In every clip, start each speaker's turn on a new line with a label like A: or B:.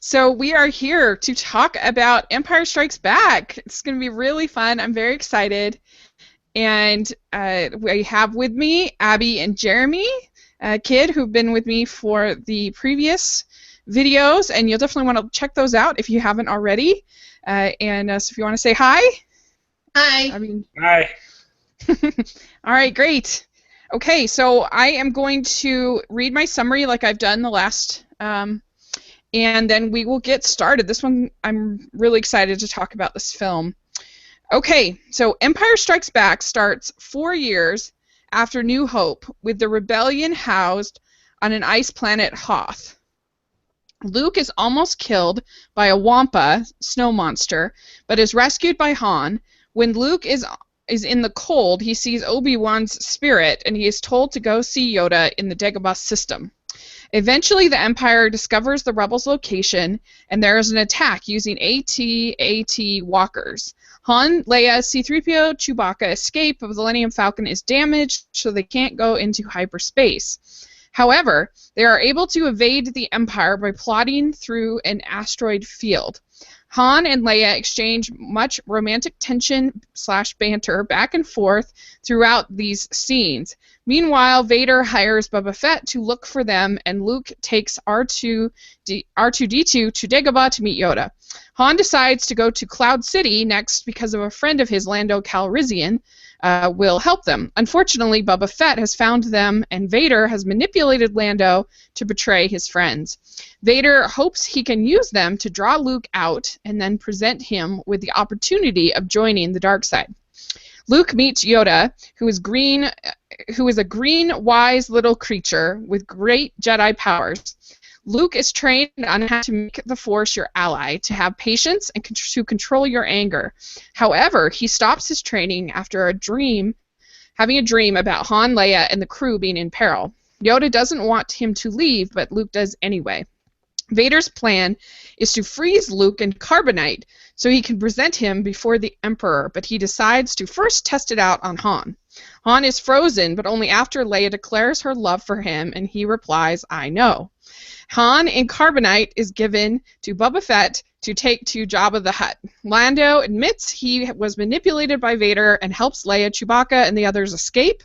A: So we are here to talk about Empire Strikes Back. It's going to be really fun. I'm very excited. And we have with me Abby and Jeremy, Kid, who've been with me for the previous videos, and you'll definitely want to check those out if you haven't already. So if you want to say hi.
B: Hi.
C: Hi.
A: All right, great. Okay, so I am going to read my summary like I've done the last, and then we will get started. This one, I'm really excited to talk about this film. Okay, so Empire Strikes Back starts 4 years after New Hope, with the rebellion housed on an ice planet Hoth. Luke is almost killed by a Wampa snow monster, but is rescued by Han. When Luke is in the cold, he sees Obi-Wan's spirit, and he is told to go see Yoda in the Dagobah system. Eventually, the Empire discovers the rebels' location, and there is an attack using AT-AT walkers. Han, Leia, C-3PO, Chewbacca escape, but the Millennium Falcon is damaged, so they can't go into hyperspace. However, they are able to evade the Empire by plotting through an asteroid field. Han and Leia exchange much romantic tension / banter back and forth throughout these scenes. Meanwhile, Vader hires Boba Fett to look for them, and Luke takes R2-D2 to Dagobah to meet Yoda. Han decides to go to Cloud City next because of a friend of his, Lando Calrissian, will help them. Unfortunately, Boba Fett has found them, and Vader has manipulated Lando to betray his friends. Vader hopes he can use them to draw Luke out and then present him with the opportunity of joining the dark side. Luke meets Yoda, who is a green, wise little creature with great Jedi powers. Luke is trained on how to make the Force your ally, to have patience, and to control your anger. However, he stops his training after having a dream about Han, Leia, and the crew being in peril. Yoda doesn't want him to leave, but Luke does anyway. Vader's plan is to freeze Luke in carbonite so he can present him before the Emperor, but he decides to first test it out on Han. Han is frozen, but only after Leia declares her love for him, and he replies, "I know." Han in carbonite is given to Boba Fett to take to Jabba the Hutt. Lando admits he was manipulated by Vader and helps Leia, Chewbacca, and the others escape.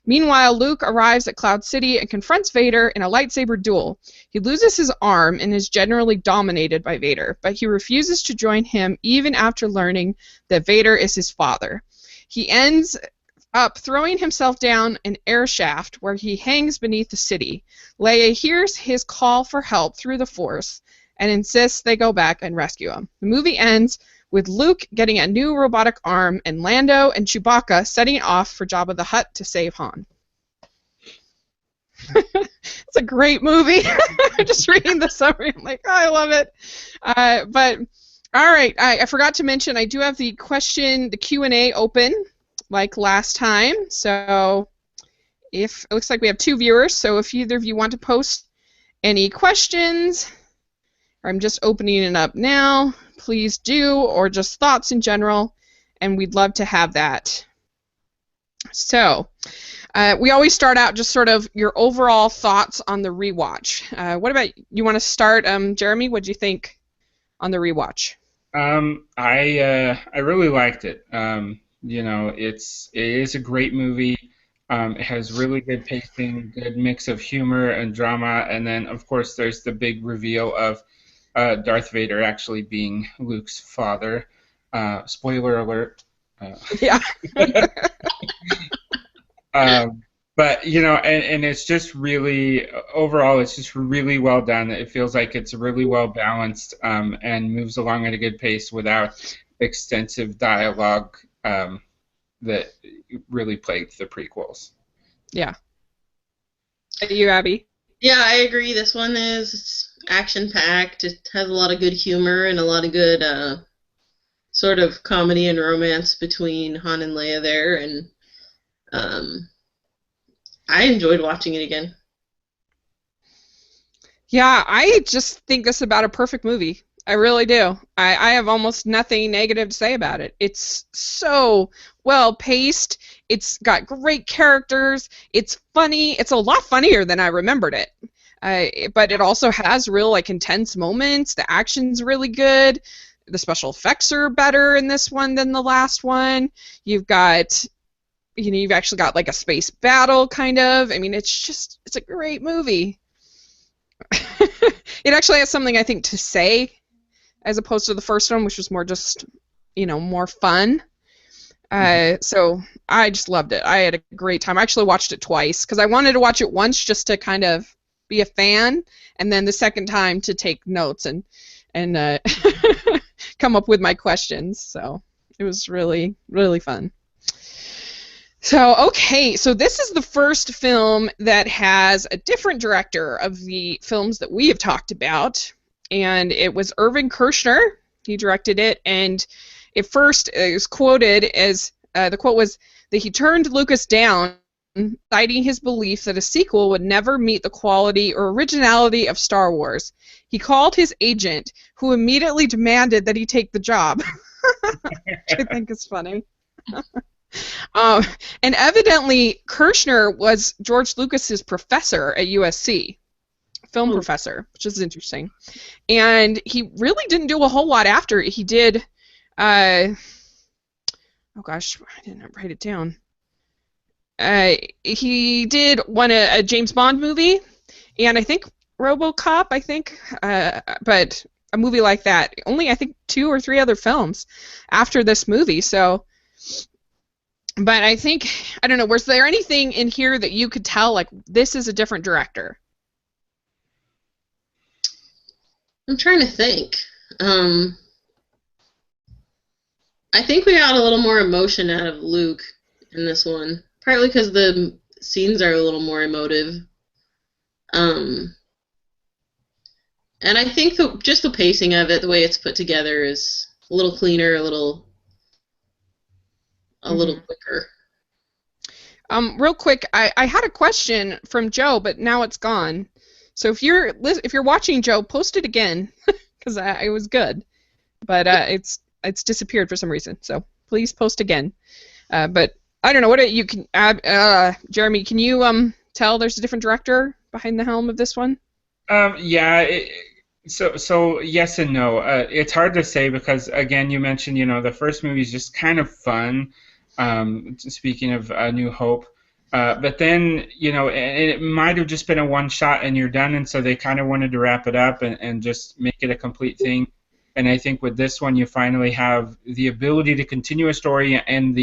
A: Meanwhile, Luke arrives at Cloud City and confronts Vader in a lightsaber duel. He loses his arm and is generally dominated by Vader, but he refuses to join him even after learning that Vader is his father. He ends up throwing himself down an air shaft where he hangs beneath the city. Leia hears his call for help through the Force and insists they go back and rescue him. The movie ends with Luke getting a new robotic arm and Lando and Chewbacca setting off for Jabba the Hutt to save Han. It's a great movie. I'm just reading the summary. I'm like, oh, I love it. But all right, I forgot to mention I do have the Q&A open like last time. So it looks like we have 2 viewers. So if either of you want to post any questions, I'm just opening it up now. Please do, or just thoughts in general, and we'd love to have that. So, we always start out just sort of your overall thoughts on the rewatch. What about you? Want to start, Jeremy? What do you think on the rewatch?
C: I really liked it. You know, it is a great movie. It has really good pacing, good mix of humor and drama, and then of course there's the big reveal of Darth Vader actually being Luke's father. Spoiler alert.
A: Yeah.
C: But, you know, and it's just really, overall, it's just really well done. It feels like it's really well balanced and moves along at a good pace without extensive dialogue that really plagued the prequels.
A: Yeah. Are you, Abby?
B: Yeah, I agree. This one is action-packed. It has a lot of good humor and a lot of good sort of comedy and romance between Han and Leia there, and I enjoyed watching it again.
A: Yeah, I just think this is about a perfect movie. I really do. I have almost nothing negative to say about it. It's so well paced. It's got great characters. It's funny. It's a lot funnier than I remembered it. But it also has real like intense moments. The action's really good. The special effects are better in this one than the last one. You've actually got like a space battle kind of. I mean, it's a great movie. It actually has something I think to say as opposed to the first one, which was more just, more fun. So I just loved it. I had a great time. I actually watched it twice because I wanted to watch it once just to kind of be a fan, and then the second time to take notes and come up with my questions. So it was really, really fun. So this is the first film that has a different director of the films that we have talked about, and it was Irvin Kershner. He directed it, and it was quoted as, the quote was that he turned Lucas down, citing his belief that a sequel would never meet the quality or originality of Star Wars. He called his agent, who immediately demanded that he take the job. Which I think is funny. And evidently, Kershner was George Lucas's professor at USC, film professor, which is interesting. And he really didn't do a whole lot after. He did, oh gosh, I didn't write it down. He did a James Bond movie, and I think RoboCop, but a movie like that. Only, I think, 2 or 3 other films after this movie, so... But I think, I don't know, was there anything in here that you could tell, like, this is a different director?
B: I'm trying to think. I think we got a little more emotion out of Luke in this one, partly because the scenes are a little more emotive. And I think just the pacing of it, the way it's put together, is a little cleaner, a little quicker.
A: Real quick, I had a question from Joe, but now it's gone. So if you're watching, Joe, post it again because it was good, but it's disappeared for some reason. So please post again. But I don't know what you can add. Jeremy, can you tell there's a different director behind the helm of this one?
C: Yeah. So yes and no. It's hard to say because, again, you mentioned, the first movie is just kind of fun. Speaking of New Hope, but then, and it might have just been a one shot and you're done, and so they kind of wanted to wrap it up and just make it a complete thing. And I think with this one, you finally have the ability to continue a story and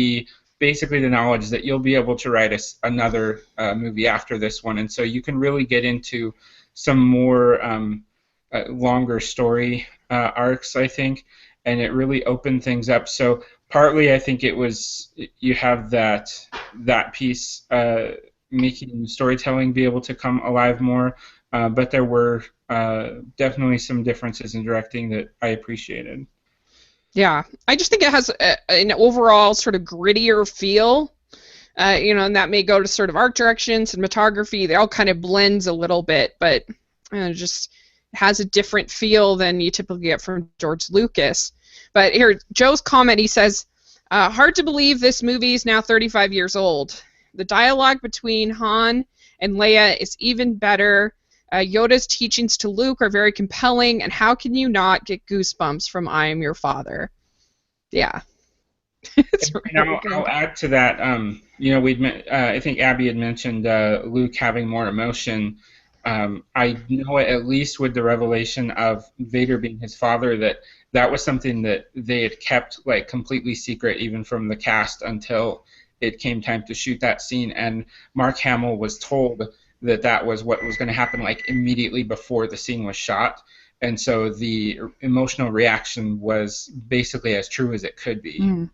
C: basically the knowledge that you'll be able to write another movie after this one, and so you can really get into some more longer story arcs, I think, and it really opened things up. So partly, I think it was you have that piece making storytelling be able to come alive more, but there were definitely some differences in directing that I appreciated.
A: Yeah, I just think it has an overall sort of grittier feel, and that may go to sort of art direction, cinematography. They all kind of blends a little bit, but just has a different feel than you typically get from George Lucas. But here, Joe's comment, he says, hard to believe this movie is now 35 years old. The dialogue between Han and Leia is even better. Yoda's teachings to Luke are very compelling, and how can you not get goosebumps from I Am Your Father? Yeah.
C: I'll add to that, I think Abby had mentioned Luke having more emotion. I know at least with the revelation of Vader being his father that was something that they had kept like completely secret even from the cast until it came time to shoot that scene, and Mark Hamill was told that was what was going to happen like immediately before the scene was shot, and so the emotional reaction was basically as true as it could be.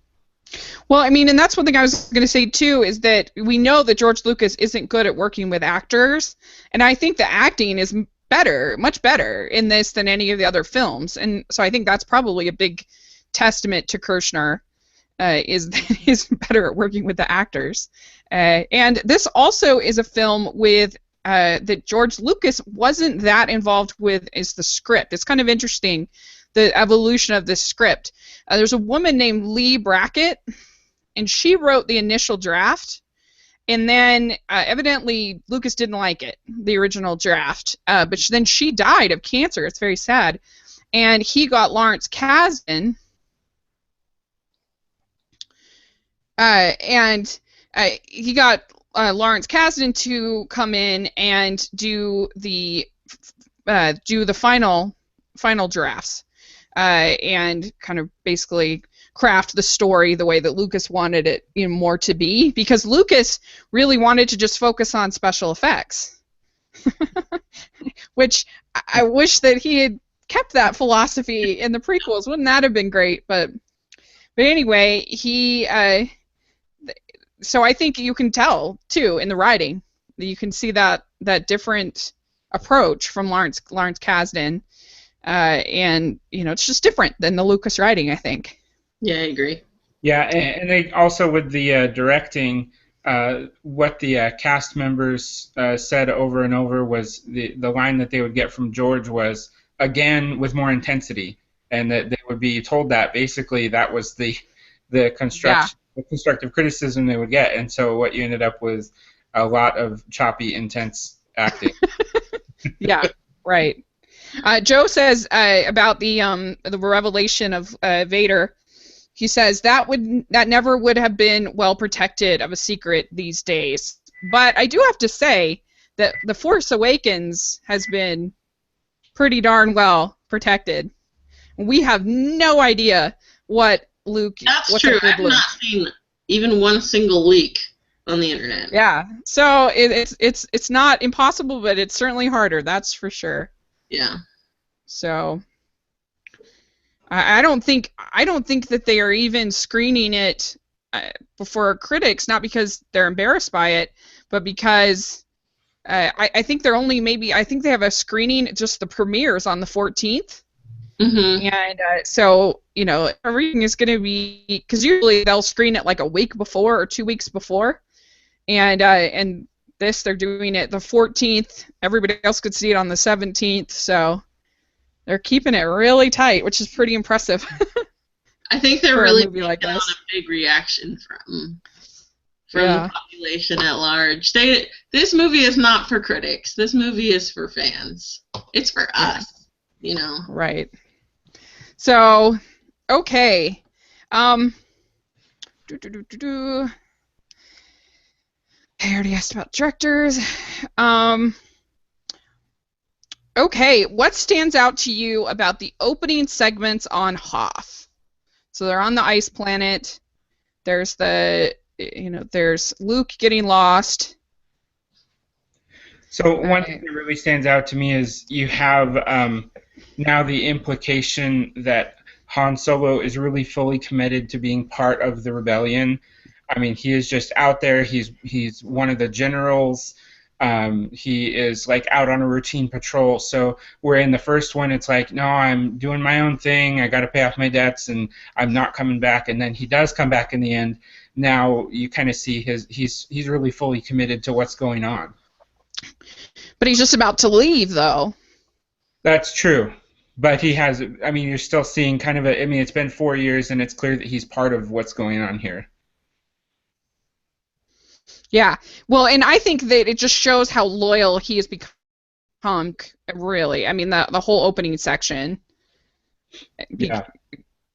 A: Well, I mean, and that's one thing I was going to say too, is that we know that George Lucas isn't good at working with actors, and I think the acting is better, much better in this than any of the other films, and so I think that's probably a big testament to Kershner, is that he's better at working with the actors. And this also is a film with that George Lucas wasn't that involved with is the script. It's kind of interesting, the evolution of this script. There's a woman named Lee Brackett, and she wrote the initial draft, And then evidently Lucas didn't like it, the original draft. But then she died of cancer. It's very sad. And he got Lawrence Kasdan. He got Lawrence Kasdan to come in and do the final drafts, and kind of basically craft the story the way that Lucas wanted it, more to be, because Lucas really wanted to just focus on special effects, which I wish that he had kept that philosophy in the prequels. Wouldn't that have been great? But anyway, so I think you can tell too in the writing. You can see that different approach from Lawrence Kasdan, and it's just different than the Lucas writing, I think.
B: Yeah, I agree.
C: Yeah, and they also with the directing, what the cast members said over and over was the line that they would get from George was, again with more intensity, and that they would be told that basically that was the constructive criticism they would get, and so what you ended up with a lot of choppy, intense acting.
A: Yeah, right. Joe says about the revelation of Vader. He says that never would have been well protected of a secret these days. But I do have to say that The Force Awakens has been pretty darn well protected. We have no idea what Luke.
B: That's true. I've not seen even one single leak on the internet.
A: Yeah. So it's not impossible, but it's certainly harder. That's for sure.
B: Yeah.
A: So I don't think that they are even screening it before critics, not because they're embarrassed by it, but because I think they're only I think they have a screening, just the premieres on the 14th.
B: Mm-hmm.
A: And so, everything is going to be, because usually they'll screen it like a week before or 2 weeks before. And this, they're doing it the 14th. Everybody else could see it on the 17th. So they're keeping it really tight, which is pretty impressive.
B: I think they're really
A: like
B: on a big reaction from the population at large. This movie is not for critics. This movie is for fans. It's for us,
A: Right. So, okay. I already asked about directors. Okay, what stands out to you about the opening segments on Hoth? So they're on the ice planet. There's there's Luke getting lost.
C: So one thing that really stands out to me is you have now the implication that Han Solo is really fully committed to being part of the rebellion. I mean, he is just out there. He's one of the generals. He is like out on a routine patrol. So where in the first one it's like, no, I'm doing my own thing. I got to pay off my debts, and I'm not coming back. And then he does come back in the end. Now you kind of see he's really fully committed to what's going on.
A: But he's just about to leave, though.
C: That's true. But he has, I mean, you're still seeing kind of it's been 4 years, and it's clear that he's part of what's going on here.
A: Yeah. Well, and I think that it just shows how loyal he has become, really. I mean, the whole opening section.
C: Yeah.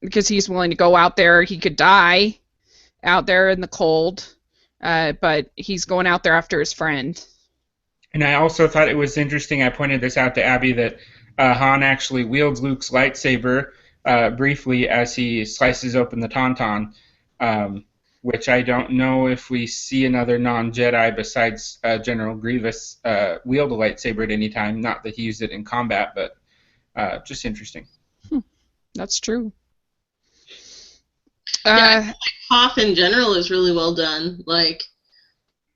A: Because he's willing to go out there. He could die out there in the cold, but he's going out there after his friend.
C: And I also thought it was interesting, I pointed this out to Abby, that Han actually wields Luke's lightsaber briefly as he slices open the Tauntaun, which I don't know if we see another non-Jedi besides General Grievous wield a lightsaber at any time. Not that he used it in combat, but just interesting.
A: That's true.
B: I feel like Hoth in general is really well done. Like,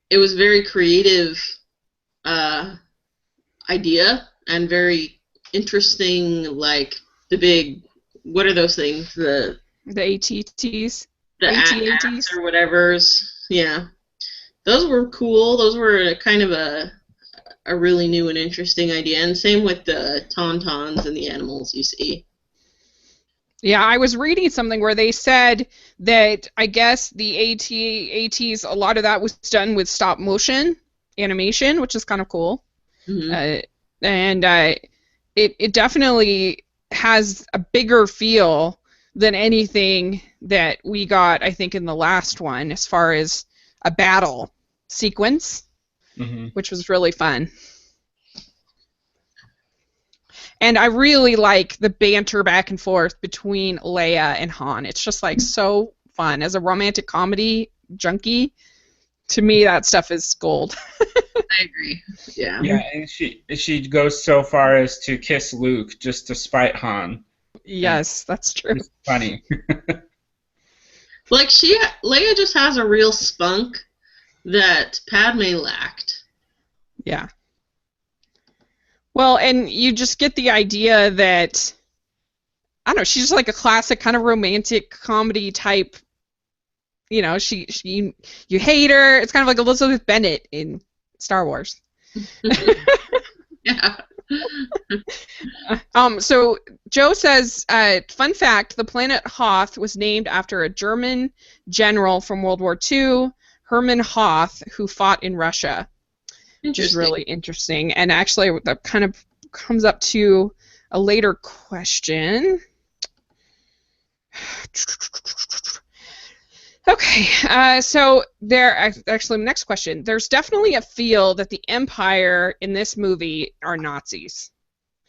B: it was very creative idea and very interesting. Like the big, what are those things? The
A: AT-ATs.
B: The AT-ATs or whatever's. Yeah, those were cool. Those were kind of a really new and interesting idea. And same with the Tauntauns and the animals you see.
A: Yeah, I was reading something where they said that I guess the ATs, a lot of that was done with stop motion animation, which is kind of cool.
B: Hmm.
A: Uh, and it definitely has a bigger feel than anything that we got, I think, in the last one, as far as a battle sequence,
C: Hmm.
A: which was really fun. And I really like the banter back and forth between Leia and Han. It's just like so fun. As a romantic comedy junkie, to me that stuff is gold.
B: I agree. Yeah.
C: Yeah, and she goes so far as to kiss Luke just to spite Han.
A: Yes, that's true.
C: It's funny.
B: Like Leia just has a real spunk that Padme lacked.
A: Yeah. Well, and you just get the idea that, I don't know, she's just like a classic kind of romantic comedy type. You know, you hate her. It's kind of like Elizabeth Bennet in Star Wars.
B: Yeah.
A: So Joe says, fun fact, the planet Hoth was named after a German general from World War II, Hermann Hoth, who fought in Russia. Which is really interesting. And actually, that kind of comes up to a later question. Okay, so actually, next question. There's definitely a feel that the Empire in this movie are Nazis.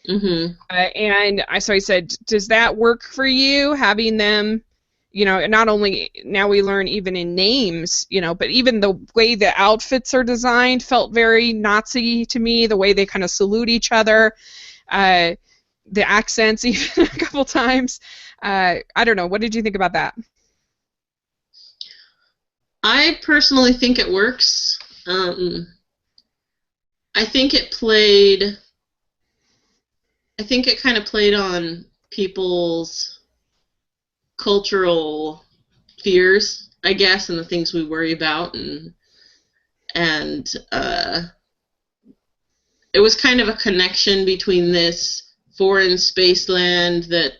B: Mm-hmm.
A: And so I said, does that work for you, having them, you know, not only now we learn even in names, you know, but even the way the outfits are designed felt very Nazi to me, the way they kind of salute each other, the accents even a couple times. I don't know. What did you think about that?
B: I personally think it works. I think it kind of played on people's cultural fears, I guess, and the things we worry about, and it was kind of a connection between this foreign space land that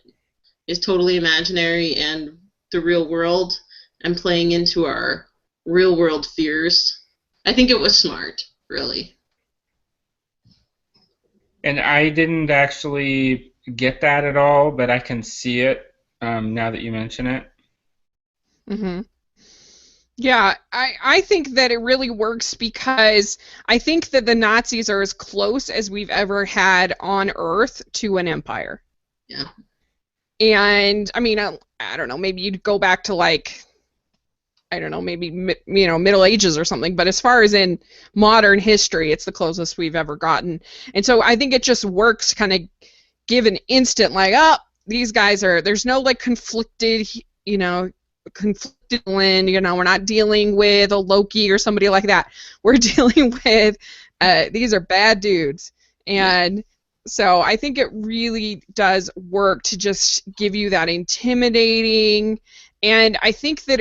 B: is totally imaginary and the real world, and playing into our real world fears. I think it was smart, really.
C: And I didn't actually get that at all, but I can see it now that you mention it.
A: Mm-hmm. Yeah, I think that it really works because I think that the Nazis are as close as we've ever had on Earth to an empire.
B: Yeah.
A: And, I mean, I don't know, maybe you'd go back to, like, I don't know, maybe, you know, Middle Ages or something, but as far as in modern history, it's the closest we've ever gotten. And so I think it just works kind of give an instant, like, oh, these guys are, there's no, like, conflicted, you know, land, you know, we're not dealing with a Loki or somebody like that. We're dealing with these are bad dudes. And so I think it really does work to just give you that intimidating, and I think that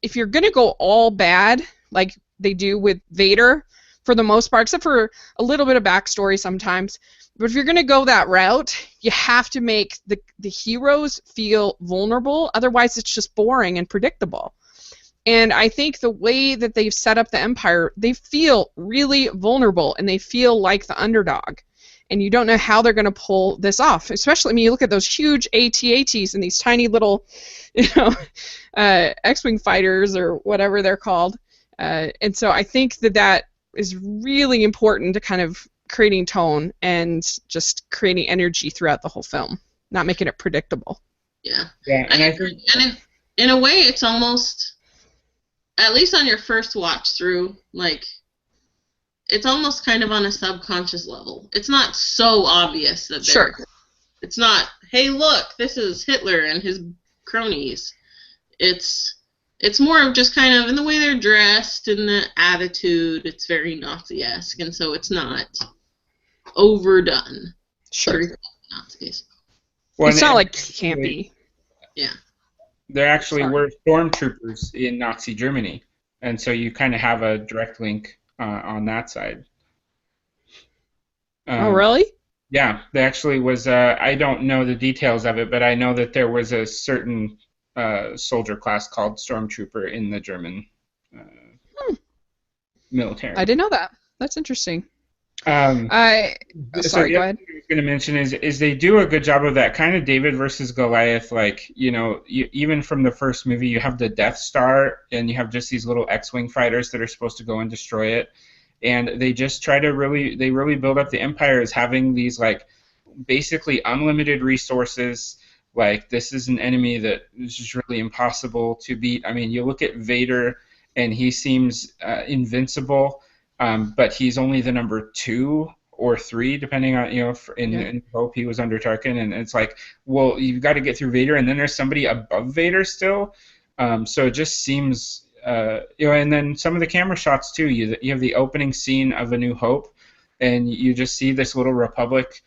A: if you're going to go all bad, like they do with Vader, for the most part, except for a little bit of backstory sometimes, but if you're going to go that route, you have to make the heroes feel vulnerable. Otherwise, it's just boring and predictable. And I think the way that they've set up the Empire, they feel really vulnerable, and they feel like the underdog. And you don't know how they're going to pull this off. Especially, I mean, you look at those huge AT-ATs and these tiny little, you know, X-Wing fighters or whatever they're called. And so I think that is really important to kind of creating tone and just creating energy throughout the whole film, not making it predictable.
B: Yeah.
C: Yeah, and I think,
B: and in a way, it's almost, at least on your first watch through, like, it's almost kind of on a subconscious level. It's not so obvious that
A: Sure.
B: It's not, hey, look, this is Hitler and his cronies. It's more of just kind of in the way they're dressed and the attitude. It's very Nazi-esque, and so it's not overdone.
A: Sure.
B: Nazis.
C: well,
A: It's not
C: and
A: like campy.
B: Yeah.
C: there actually
A: Sorry.
C: were stormtroopers in Nazi Germany, and so you kind of have a direct link on that side.
A: Oh, really?
C: Yeah, there actually was. I don't know the details of it, but I know that there was a certain soldier class called Stormtrooper in the German uh,
A: Hmm, I
C: military.
A: didn't know that. That's interesting.
C: Um,
A: I
C: so
A: sorry,
C: the
A: go
C: other
A: ahead.
C: thing I was going to mention is they do a good job of that kind of David versus Goliath. Like, even from the first movie, you have the Death Star, and you have just these little X-wing fighters that are supposed to go and destroy it. And they just try to they really build up the Empire as having these like basically unlimited resources. Like, this is an enemy that is just really impossible to beat. I mean, you look at Vader, and he seems invincible, but he's only the number 2 or 3, depending on,
A: Yeah.
C: in Hope he was under Tarkin, and it's like, well, you've got to get through Vader, and then there's somebody above Vader still. So it just seems, and then some of the camera shots too. You have the opening scene of A New Hope, and you just see this little Republic,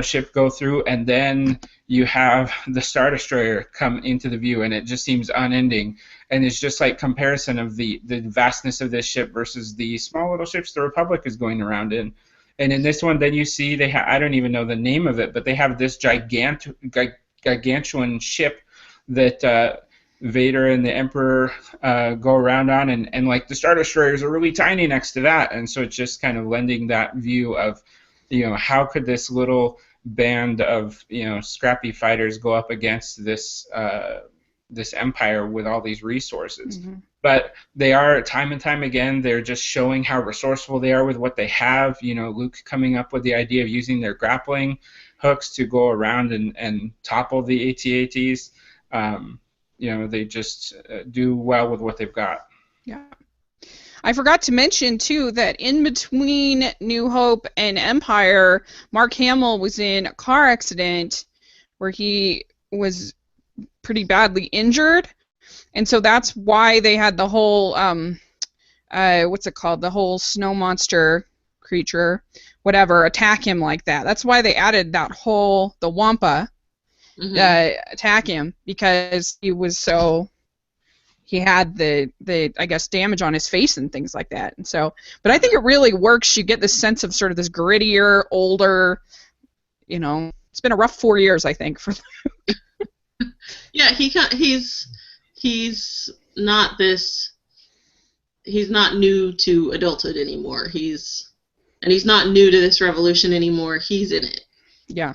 C: ship go through, and then you have the Star Destroyer come into the view, and it just seems unending. And it's just like comparison of the vastness of this ship versus the small little ships the Republic is going around in. And in this one, then you see I don't even know the name of it, but they have this gigantuan ship that Vader and the Emperor go around on, and like the Star Destroyers are really tiny next to that, and so it's just kind of lending that view of, how could this little band of scrappy fighters go up against this empire with all these resources.
A: Hmm.
C: But they are, time and time again, they're just showing how resourceful they are with what they have. Luke coming up with the idea of using their grappling hooks to go around and topple the AT-ATs. They just do well with what they've got.
A: Yeah. I forgot to mention too that in between New Hope and Empire, Mark Hamill was in a car accident where he was pretty badly injured, and so that's why they had the whole what's it called, the whole snow monster creature, whatever, attack him like that. That's why they added that whole the Wampa attack him, because he had the I guess damage on his face and things like that. And so, but I think it really works. You get this sense of sort of this grittier, older, it's been a rough 4 years, I think, for.
B: Yeah, he's not this. He's not new to adulthood anymore. He's not new to this revolution anymore. He's in it.
A: Yeah.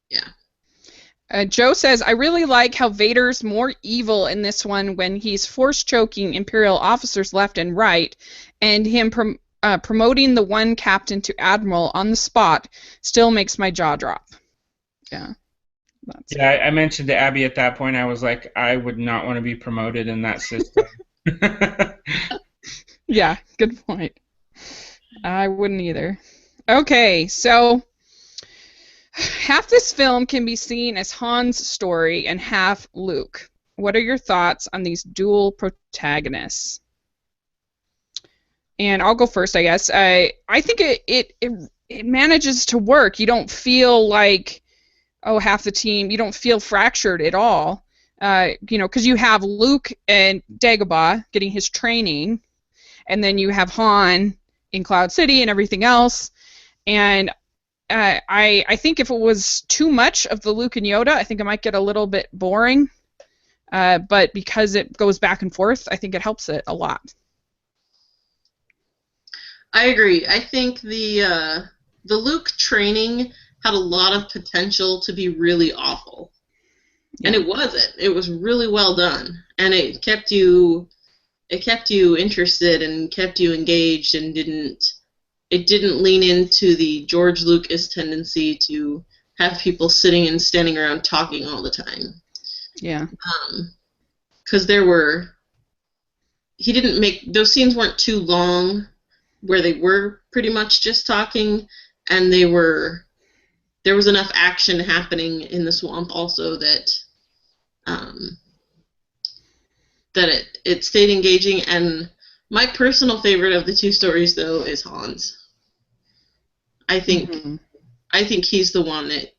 B: Yeah.
A: Joe says, I really like how Vader's more evil in this one when he's force choking Imperial officers left and right, and him promoting the one captain to admiral on the spot still makes my jaw drop. Yeah.
C: Yeah, I mentioned to Abby at that point, I was like, I would not want to be promoted in that system.
A: Yeah, good point. I wouldn't either. Okay, so half this film can be seen as Han's story and half Luke. What are your thoughts on these dual protagonists? And I'll go first, I guess. I think it manages to work. You don't feel like, oh, half the team. You don't feel fractured at all. Because you have Luke and Dagobah getting his training, and then you have Han in Cloud City and everything else. And I think if it was too much of the Luke and Yoda, I think it might get a little bit boring. But because it goes back and forth, I think it helps it a lot.
B: I agree. I think the Luke training had a lot of potential to be really awful. Yeah. And it wasn't. It was really well done. And it kept you interested and kept you engaged, and didn't lean into the George Lucas tendency to have people sitting and standing around talking all the time.
A: Yeah.
B: Because he didn't make, those scenes weren't too long where they were pretty much just talking, and there was enough action happening in the swamp also that it stayed engaging. And my personal favorite of the two stories, though, is Han's. I think he's the one that,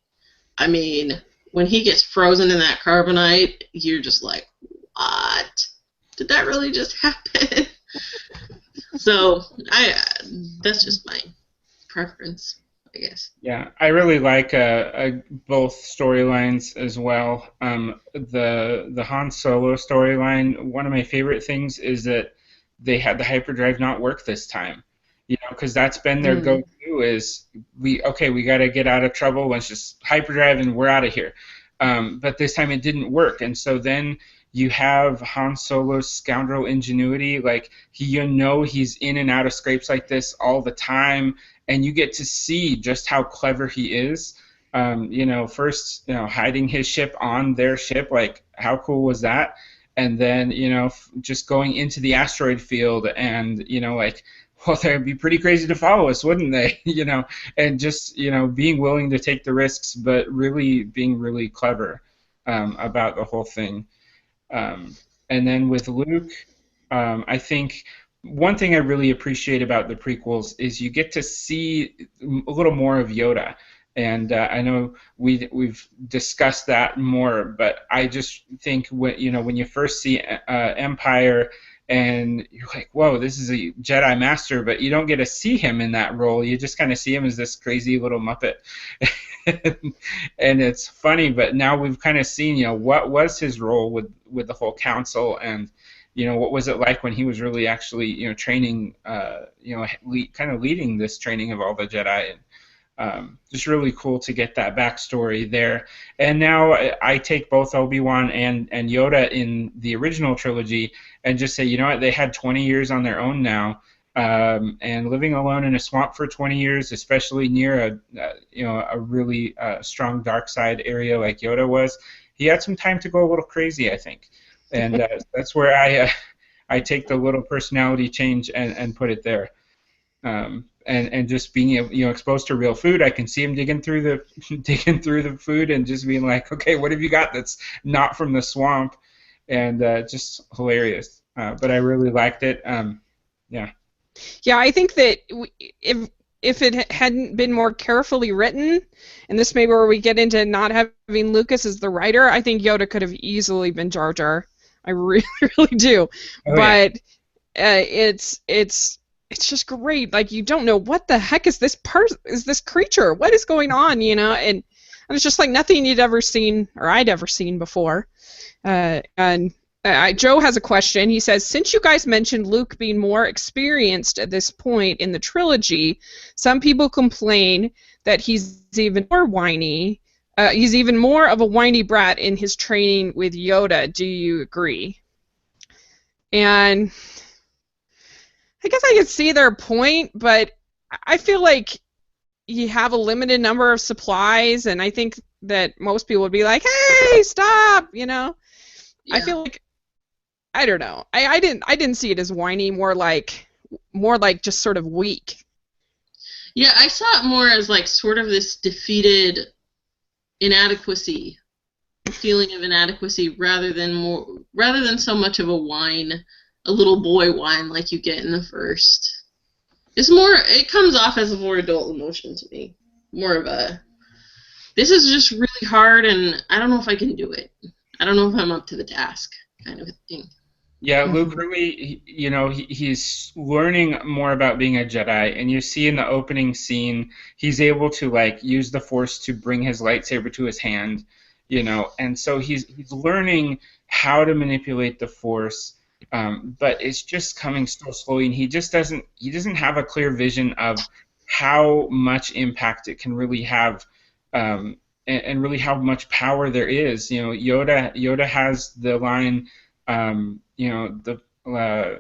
B: I mean, when he gets frozen in that carbonite, you're just like, what? Did that really just happen? So that's just my preference. I guess.
C: Yeah, I really like both storylines as well. The Han Solo storyline, one of my favorite things is that they had the hyperdrive not work this time. You know, because that's been their
B: Mm.
C: go-to is we got to get out of trouble. Let's just hyperdrive and we're out of here. But this time it didn't work, and so then you have Han Solo's scoundrel ingenuity. Like he's in and out of scrapes like this all the time, and you get to see just how clever he is. First, hiding his ship on their ship, like how cool was that? And then, just going into the asteroid field and, like, well, they'd be pretty crazy to follow us, wouldn't they? And just, being willing to take the risks, but really being really clever about the whole thing. And then with Luke, I think one thing I really appreciate about the prequels is you get to see a little more of Yoda. And I know we've discussed that more, but I just think when you first see Empire and you're like, whoa, this is a Jedi Master, but you don't get to see him in that role. You just kind of see him as this crazy little Muppet. And it's funny, but now we've kind of seen, what was his role with the whole council, and what was it like when he was really actually, training, kind of leading this training of all the Jedi, and just really cool to get that backstory there. And now I take both Obi-Wan and Yoda in the original trilogy and just say, you know what, they had 20 years on their own now. And living alone in a swamp for 20 years, especially near a really strong dark side area like Yoda was, he had some time to go a little crazy, I think, and that's where I take the little personality change and put it there. And just being exposed to real food, I can see him digging through the food and just being like, okay, what have you got that's not from the swamp, and just hilarious. But I really liked it. Yeah.
A: Yeah, I think that if it hadn't been more carefully written, and this may be where we get into not having Lucas as the writer, I think Yoda could have easily been Jar Jar. I really, really do.
C: Oh,
A: but it's just great. Like, you don't know what the heck is this creature? What is going on? And it's just like nothing you'd ever seen or I'd ever seen before. And Joe has a question. He says, since you guys mentioned Luke being more experienced at this point in the trilogy, some people complain that he's even more whiny. He's even more of a whiny brat in his training with Yoda. Do you agree? And I guess I could see their point, but I feel like you have a limited number of supplies, and I think that most people would be like, hey, stop,
B: Yeah.
A: I feel like, I don't know. I didn't see it as whiny, more like just sort of weak.
B: Yeah, I saw it more as like sort of this defeated inadequacy, feeling of inadequacy, rather than so much of a whine, a little boy whine like you get in the first. It comes off as a more adult emotion to me. More of a, this is just really hard and I don't know if I can do it. I don't know if I'm up to the task, kind of a thing.
C: Yeah, Luke really, he's learning more about being a Jedi, and you see in the opening scene, he's able to use the Force to bring his lightsaber to his hand, and so he's learning how to manipulate the Force, but it's just coming so slowly, and he doesn't have a clear vision of how much impact it can really have, and really how much power there is. Yoda has the line.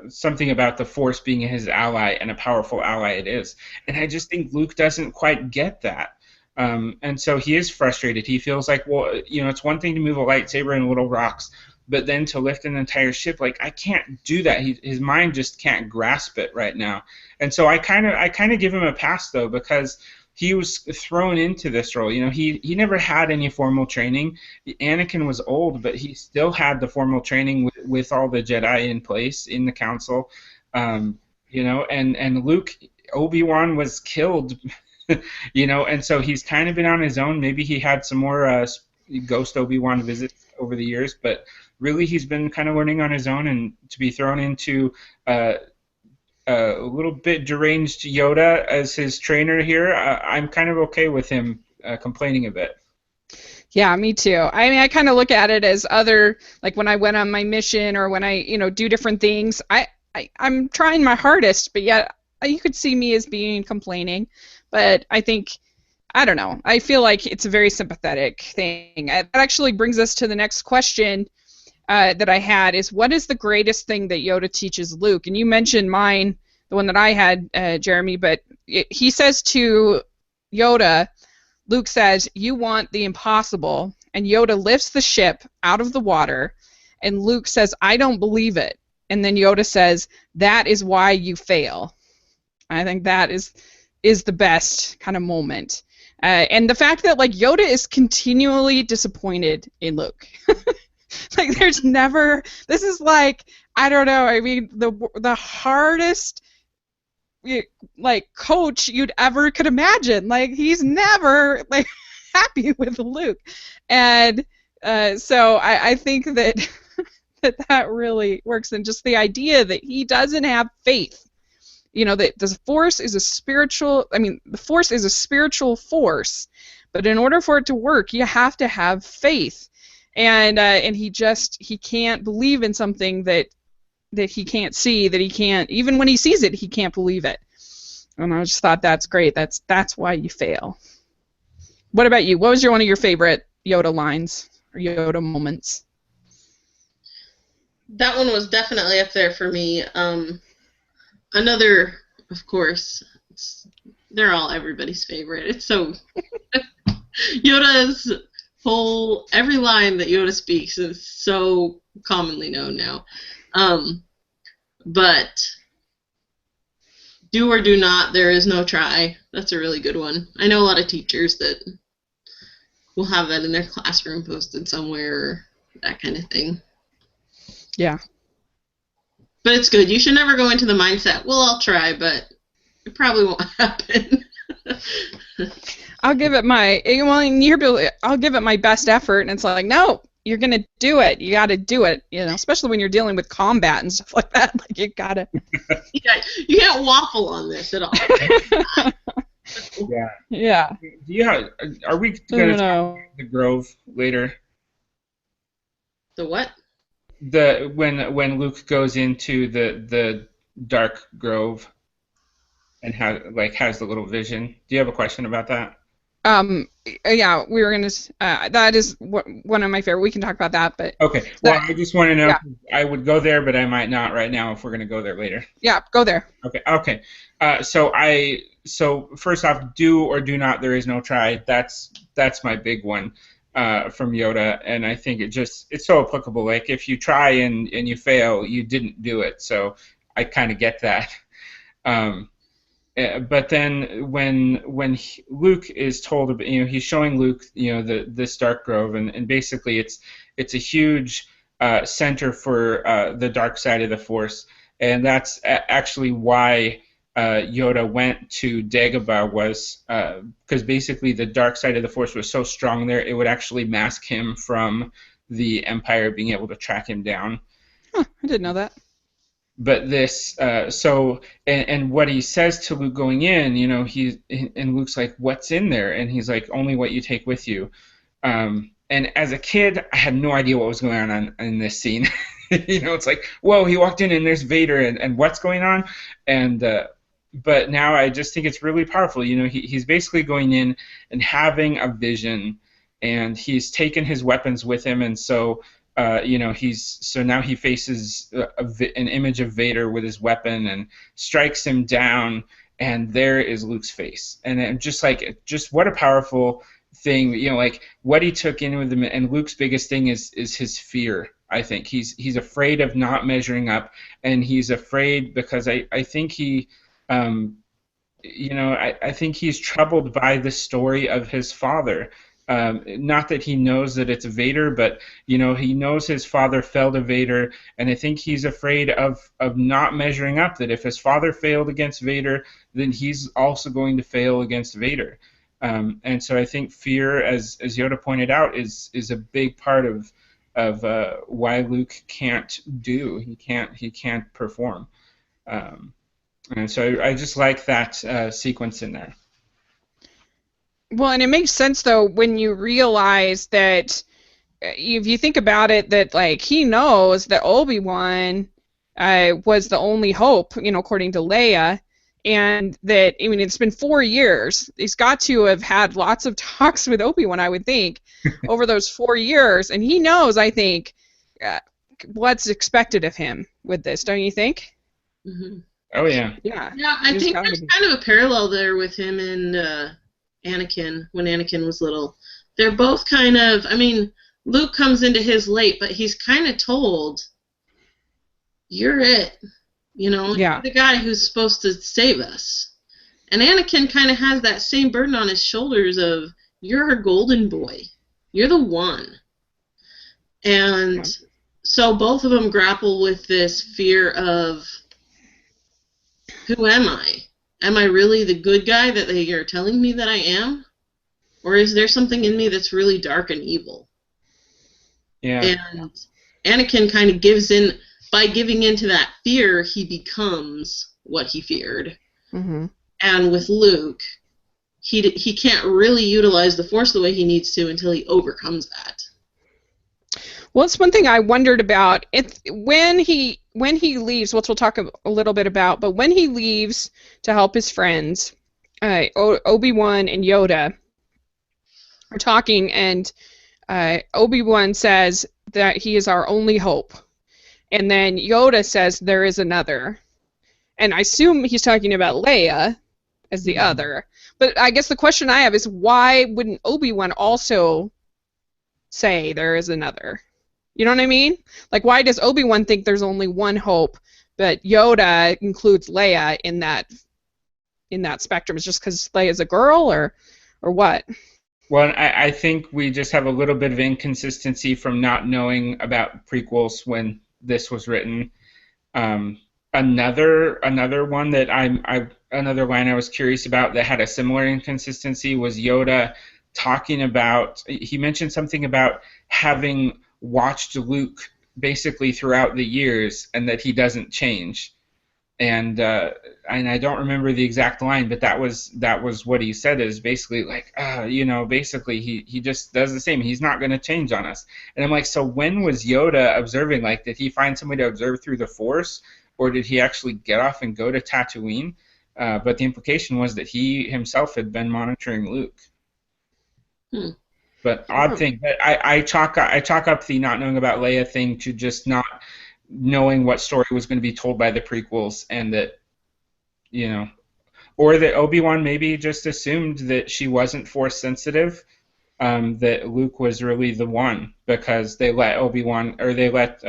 C: Something about the Force being his ally, and a powerful ally it is. And I just think Luke doesn't quite get that. And so he is frustrated. He feels like, well, it's one thing to move a lightsaber and little rocks, but then to lift an entire ship, I can't do that. His mind just can't grasp it right now. And so I kind of give him a pass, though, because he was thrown into this role. He never had any formal training. Anakin was old, but he still had the formal training with all the Jedi in place in the council. And Luke, Obi-Wan was killed, and so he's kind of been on his own. Maybe he had some more ghost Obi-Wan visits over the years, but really he's been kind of learning on his own, and to be thrown into a a little bit deranged Yoda as his trainer here, I'm kind of okay with him complaining a bit.
A: Yeah, me too. I mean, I kind of look at it as other, like when I went on my mission or when I, do different things. I'm trying my hardest, but yet you could see me as being complaining. But I think, I don't know. I feel like it's a very sympathetic thing. That actually brings us to the next question that I had is, what is the greatest thing that Yoda teaches Luke? And you mentioned mine, the one that I had, Jeremy, but he says to Yoda, Luke says, "You want the impossible," and Yoda lifts the ship out of the water, and Luke says, "I don't believe it." And then Yoda says, "That is why you fail." I think that is the best kind of moment. And the fact that, like, Yoda is continually disappointed in Luke. Like, there's never, this is like, I don't know, I mean, the hardest, like, coach you'd ever could imagine. Like, he's never, like, happy with Luke. And so I think that that really works. And just the idea that he doesn't have faith. That the Force is a spiritual, the Force is a spiritual force, but in order for it to work, you have to have faith. And he can't believe in something that he can't see, that he can't, even when he sees it, he can't believe it. And I just thought that's great. That's why you fail. What about you? What was one of your favorite Yoda lines or Yoda moments?
B: That one was definitely up there for me. Another, of course, they're all everybody's favorite. It's so Yoda's every line that Yoda speaks is so commonly known now. But do or do not, there is no try. That's a really good one. I know a lot of teachers that will have that in their classroom posted somewhere, or that kind of thing.
A: Yeah.
B: But it's good. You should never go into the mindset, well, I'll try, but it probably won't happen.
A: I'll give it I'll give it my best effort, and it's like, no, you're gonna do it. You got to do it. Especially when you're dealing with combat and stuff like that. Like, you gotta.
B: You can't waffle on this at all.
C: Yeah.
A: Yeah.
C: Are we going to talk about the Grove later?
B: The what?
C: When Luke goes into the dark grove and has the little vision. Do you have a question about that?
A: Yeah, we were gonna. That is one of my favorite. We can talk about that, but
C: okay. Well, I just want to know. Yeah. I would go there, but I might not right now if we're gonna go there later.
A: Yeah, go there.
C: Okay. So first off, do or do not. There is no try. That's my big one. From Yoda, and I think it's so applicable. Like, if you try and you fail, you didn't do it. So I kind of get that. But then when Luke is told, he's showing Luke, this dark grove, and basically it's a huge center for the dark side of the Force, and that's actually why Yoda went to Dagobah, was because basically the dark side of the Force was so strong there, it would actually mask him from the Empire being able to track him down.
A: Huh, I didn't know that.
C: But this, and what he says to Luke going in, and Luke's like, "What's in there?" And he's like, "Only what you take with you." And as a kid, I had no idea what was going on in this scene. It's like, whoa, he walked in and there's Vader, and what's going on? And but now I just think it's really powerful. He's basically going in and having a vision, and he's taken his weapons with him, and so now he faces an image of Vader with his weapon and strikes him down, and there is Luke's face. And just what a powerful thing, like what he took in with him. And Luke's biggest thing is his fear. I think he's afraid of not measuring up, and he's afraid because I think he. I think he's troubled by the story of his father. Not that he knows that it's Vader, but he knows his father fell to Vader, and I think he's afraid of not measuring up. That if his father failed against Vader, then he's also going to fail against Vader. And so I think fear, as Yoda pointed out, is a big part of why Luke can't do. He can't perform. And so I just like that sequence in there.
A: Well, and it makes sense though when you realize that if you think about it, that like he knows that Obi-Wan was the only hope, according to Leia, and that I mean it's been 4 years. He's got to have had lots of talks with Obi-Wan, I would think, over those 4 years, and he knows, I think, what's expected of him with this. Don't you think?
B: Mm-hmm.
C: Oh yeah.
A: Yeah.
B: Yeah, I think there's kind of a parallel there with him and Anakin when Anakin was little. They're both kind of, I mean, Luke comes into his late, but he's kind of told, you're it.
A: Yeah.
B: You're the guy who's supposed to save us. And Anakin kind of has that same burden on his shoulders of, you're a golden boy. You're the one. And so both of them grapple with this fear of, who am I? Am I really the good guy that they are telling me that I am? Or is there something in me that's really dark and evil?
C: Yeah.
B: And Anakin kind of gives in, by giving into that fear, he becomes what he feared.
A: Mm-hmm.
B: And with Luke, he can't really utilize the Force the way he needs to until he overcomes that.
A: Well, it's one thing I wondered about. When he leaves, which we'll talk a little bit about, but when he leaves to help his friends, Obi-Wan and Yoda are talking, and Obi-Wan says that he is our only hope, and then Yoda says there is another, and I assume he's talking about Leia as the other. But I guess the question I have is, why wouldn't Obi-Wan also say there is another? You know what I mean? Like, why does Obi-Wan think there's only one hope, but Yoda includes Leia in that spectrum? Is it just because Leia's a girl, or what?
C: Well, I think we just have a little bit of inconsistency from not knowing about prequels when this was written. Another one that another line I was curious about that had a similar inconsistency was Yoda talking about, he mentioned something about having watched Luke basically throughout the years and that he doesn't change. And I don't remember the exact line, but that was what he said, is basically like, basically he just does the same. He's not going to change on us. And I'm like, so when was Yoda observing? Like, did he find somebody to observe through the Force, or did he actually get off and go to Tatooine? But the implication was that he himself had been monitoring Luke. But odd thing. But I chalk up the not knowing about Leia thing to just not knowing what story was going to be told by the prequels, and that, or that Obi-Wan maybe just assumed that she wasn't Force sensitive, that Luke was really the one, because they let Obi-Wan, or they let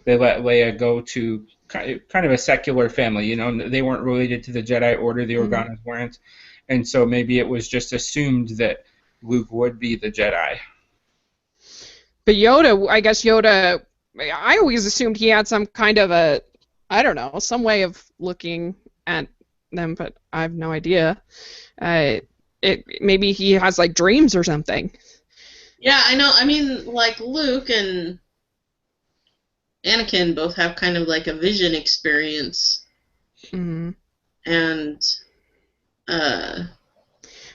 C: Leia go to kind of a secular family. They weren't related to the Jedi Order. The Organas weren't, and so maybe it was just assumed that Luke would be the Jedi.
A: But Yoda, I always assumed he had some kind of some way of looking at them, but I have no idea. Maybe he has like dreams or something.
B: Yeah, I know. I mean, like Luke and Anakin both have kind of like a vision experience.
A: Mm-hmm.
B: And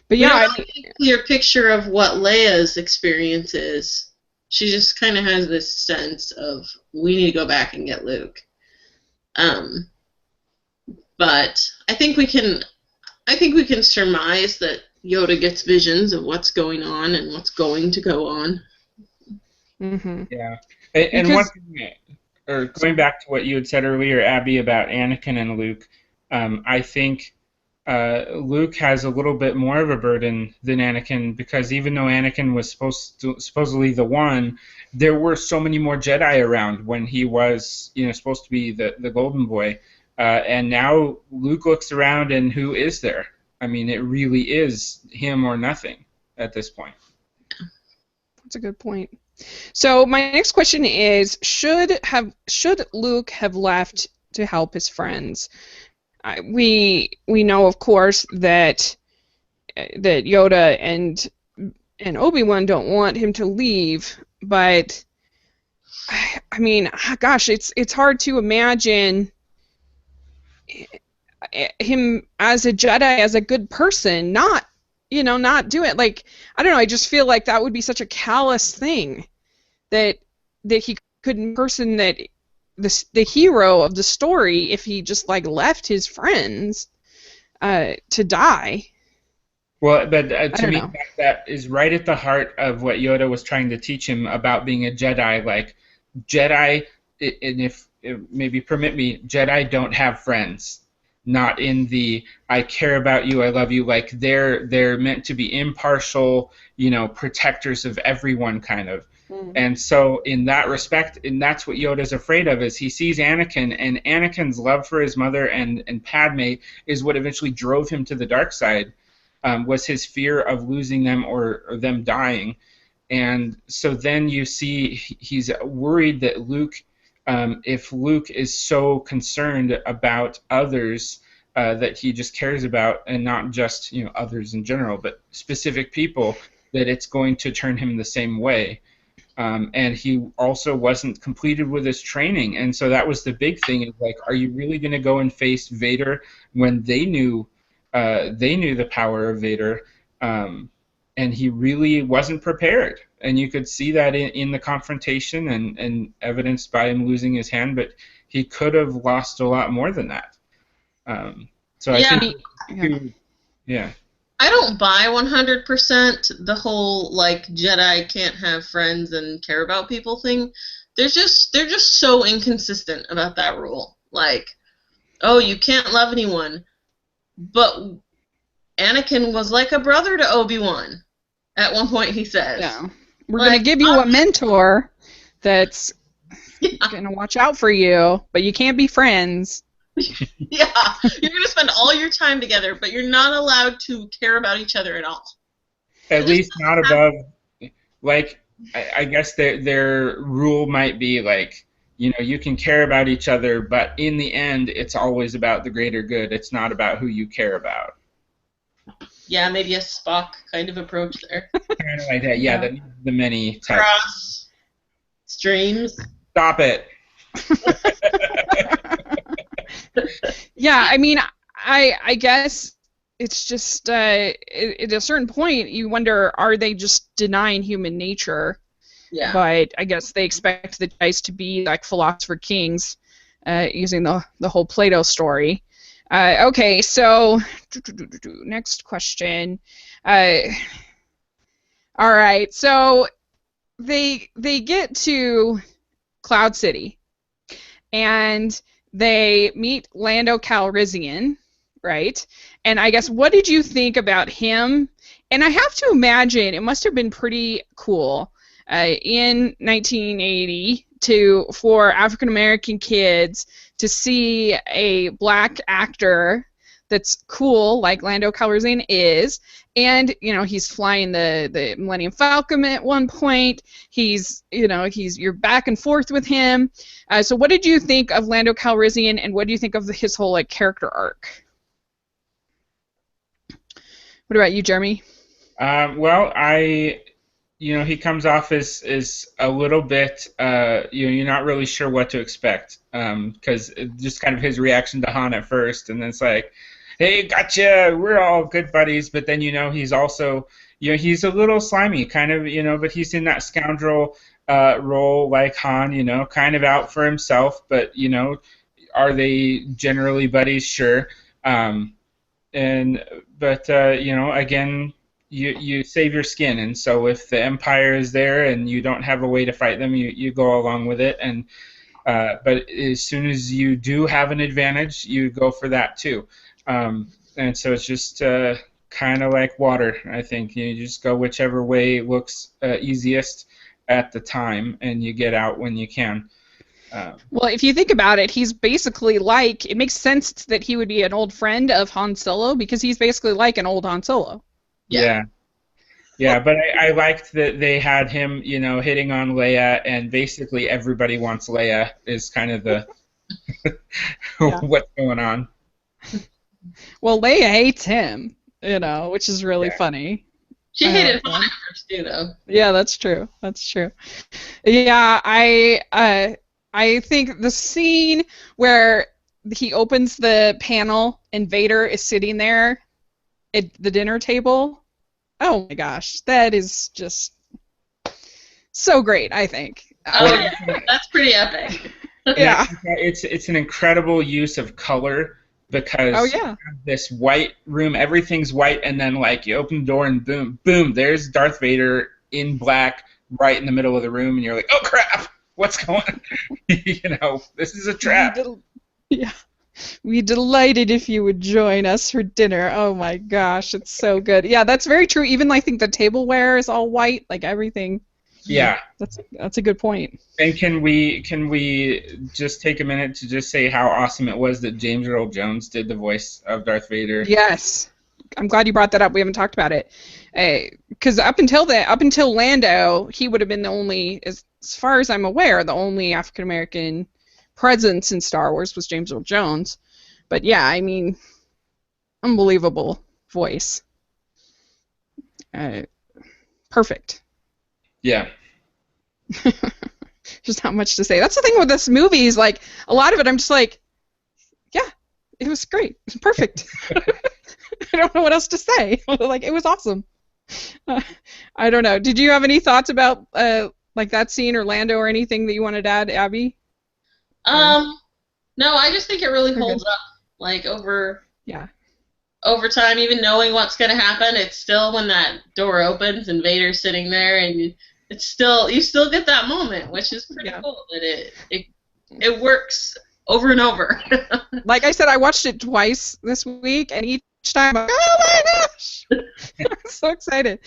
A: but yeah,
B: we don't have a clear picture of what Leia's experience is. She just kind of has this sense of, we need to go back and get Luke. But I think we can surmise that Yoda gets visions of what's going on and what's going to go on.
A: Mm-hmm.
C: Yeah, and one thing, or going back to what you had said earlier, Abby, about Anakin and Luke, I think Luke has a little bit more of a burden than Anakin, because even though Anakin was supposedly the one, there were so many more Jedi around when he was supposed to be the golden boy, and now Luke looks around and who is there? I mean, it really is him or nothing at this point.
A: That's a good point. So my next question is, should Luke have left to help his friends? We know, of course, that Yoda and Obi-Wan don't want him to leave, but I mean, gosh, it's hard to imagine him as a Jedi, as a good person, not do it. Like, I don't know. I just feel like that would be such a callous thing that he couldn't person that the hero of the story if he just like left his friends to die.
C: Well, but to me,
A: know.
C: that is right at the heart of what Yoda was trying to teach him about being a Jedi. Like, Jedi, and if maybe permit me, Jedi don't have friends. Not in the I care about you, I love you. Like, they're meant to be impartial, protectors of everyone, kind of. And so in that respect, and that's what Yoda's afraid of, is he sees Anakin, and Anakin's love for his mother and Padme is what eventually drove him to the dark side, was his fear of losing them or them dying. And so then you see he's worried that Luke, if Luke is so concerned about others that he just cares about, and not just others in general, but specific people, that it's going to turn him the same way. And he also wasn't completed with his training, and so that was the big thing. Is like, are you really going to go and face Vader when they knew the power of Vader, and he really wasn't prepared? And you could see that in the confrontation, and evidenced by him losing his hand. But he could have lost a lot more than that. So I think, yeah.
B: I don't buy 100% the whole like Jedi can't have friends and care about people thing. They're just so inconsistent about that rule. Like, oh, you can't love anyone, but Anakin was like a brother to Obi-Wan. At one point, he says,
A: "Yeah, we're gonna give you a mentor that's gonna watch out for you, but you can't be friends."
B: Yeah, you're going to spend all your time together, but you're not allowed to care about each other at all.
C: At least not above, like, I guess their rule might be, like, you can care about each other, but in the end, it's always about the greater good. It's not about who you care about.
B: Yeah, maybe a Spock kind of approach there.
C: Kind of like that, yeah. The many types.
B: Cross streams.
C: Stop it.
A: Yeah, I mean, I guess it's just at a certain point you wonder, are they just denying human nature?
B: Yeah.
A: But I guess they expect the guys to be like philosopher kings, using the whole Plato story. Okay, so next question. All right, so they get to Cloud City, and they meet Lando Calrissian, right? And I guess, what did you think about him? And I have to imagine it must have been pretty cool in 1980 for African American kids to see a black actor that's cool like Lando Calrissian is, and he's flying the Millennium Falcon at one point. You're back and forth with him. So what did you think of Lando Calrissian, and what do you think of his whole character arc? What about you, Jeremy?
C: Well, he comes off as a little bit, you're not really sure what to expect, because just kind of his reaction to Han at first, and then it's like, hey, gotcha, we're all good buddies, but then, he's also, he's a little slimy, kind of, but he's in that scoundrel role like Han, kind of out for himself, but, are they generally buddies? Sure. Again, you save your skin, and so if the Empire is there and you don't have a way to fight them, you go along with it, and but as soon as you do have an advantage, you go for that too. And so it's just kind of like water, I think. You just go whichever way looks easiest at the time, and you get out when you can.
A: Well, if you think about it, he's basically like, it makes sense that he would be an old friend of Han Solo, because he's basically like an old Han Solo.
C: Yeah. Yeah, but I liked that they had him, hitting on Leia, and basically everybody wants Leia is kind of the what's going on.
A: Well, Leia hates him, which is really funny.
B: She hated Han at first too, though.
A: Yeah, that's true. That's true. Yeah, I think the scene where he opens the panel and Vader is sitting there at the dinner table. Oh my gosh, that is just so great, I think.
B: Oh, yeah, that's pretty epic.
A: Yeah.
C: It's an incredible use of color because you have this white room, everything's white, and then like you open the door and boom, there's Darth Vader in black right in the middle of the room, and you're like, oh crap, what's going on? This is a trap.
A: We'd delighted if you would join us for dinner. Oh my gosh, it's so good. Yeah, that's very true. Even I think the tableware is all white, like everything.
C: Yeah.
A: That's a good point.
C: And can we just take a minute to just say how awesome it was that James Earl Jones did the voice of Darth Vader?
A: Yes. I'm glad you brought that up. We haven't talked about it. Because up until Lando, he would have been the only, as far as I'm aware, the only African American presence in Star Wars was James Earl Jones. But yeah, I mean, unbelievable voice. Perfect.
C: Yeah.
A: There's not much to say. That's the thing with this movie is like a lot of it I'm just like, yeah, it was great. It was perfect. I don't know what else to say. Like, it was awesome. I don't know. Did you have any thoughts about like that scene or Lando or anything that you wanted to add, Abby?
B: No, I just think it really holds up. Like over time, even knowing what's going to happen, it's still when that door opens and Vader's sitting there, and you still get that moment, which is pretty cool. That it works over and over.
A: Like I said, I watched it twice this week, and each time, I'm like, oh my gosh! I'm so excited.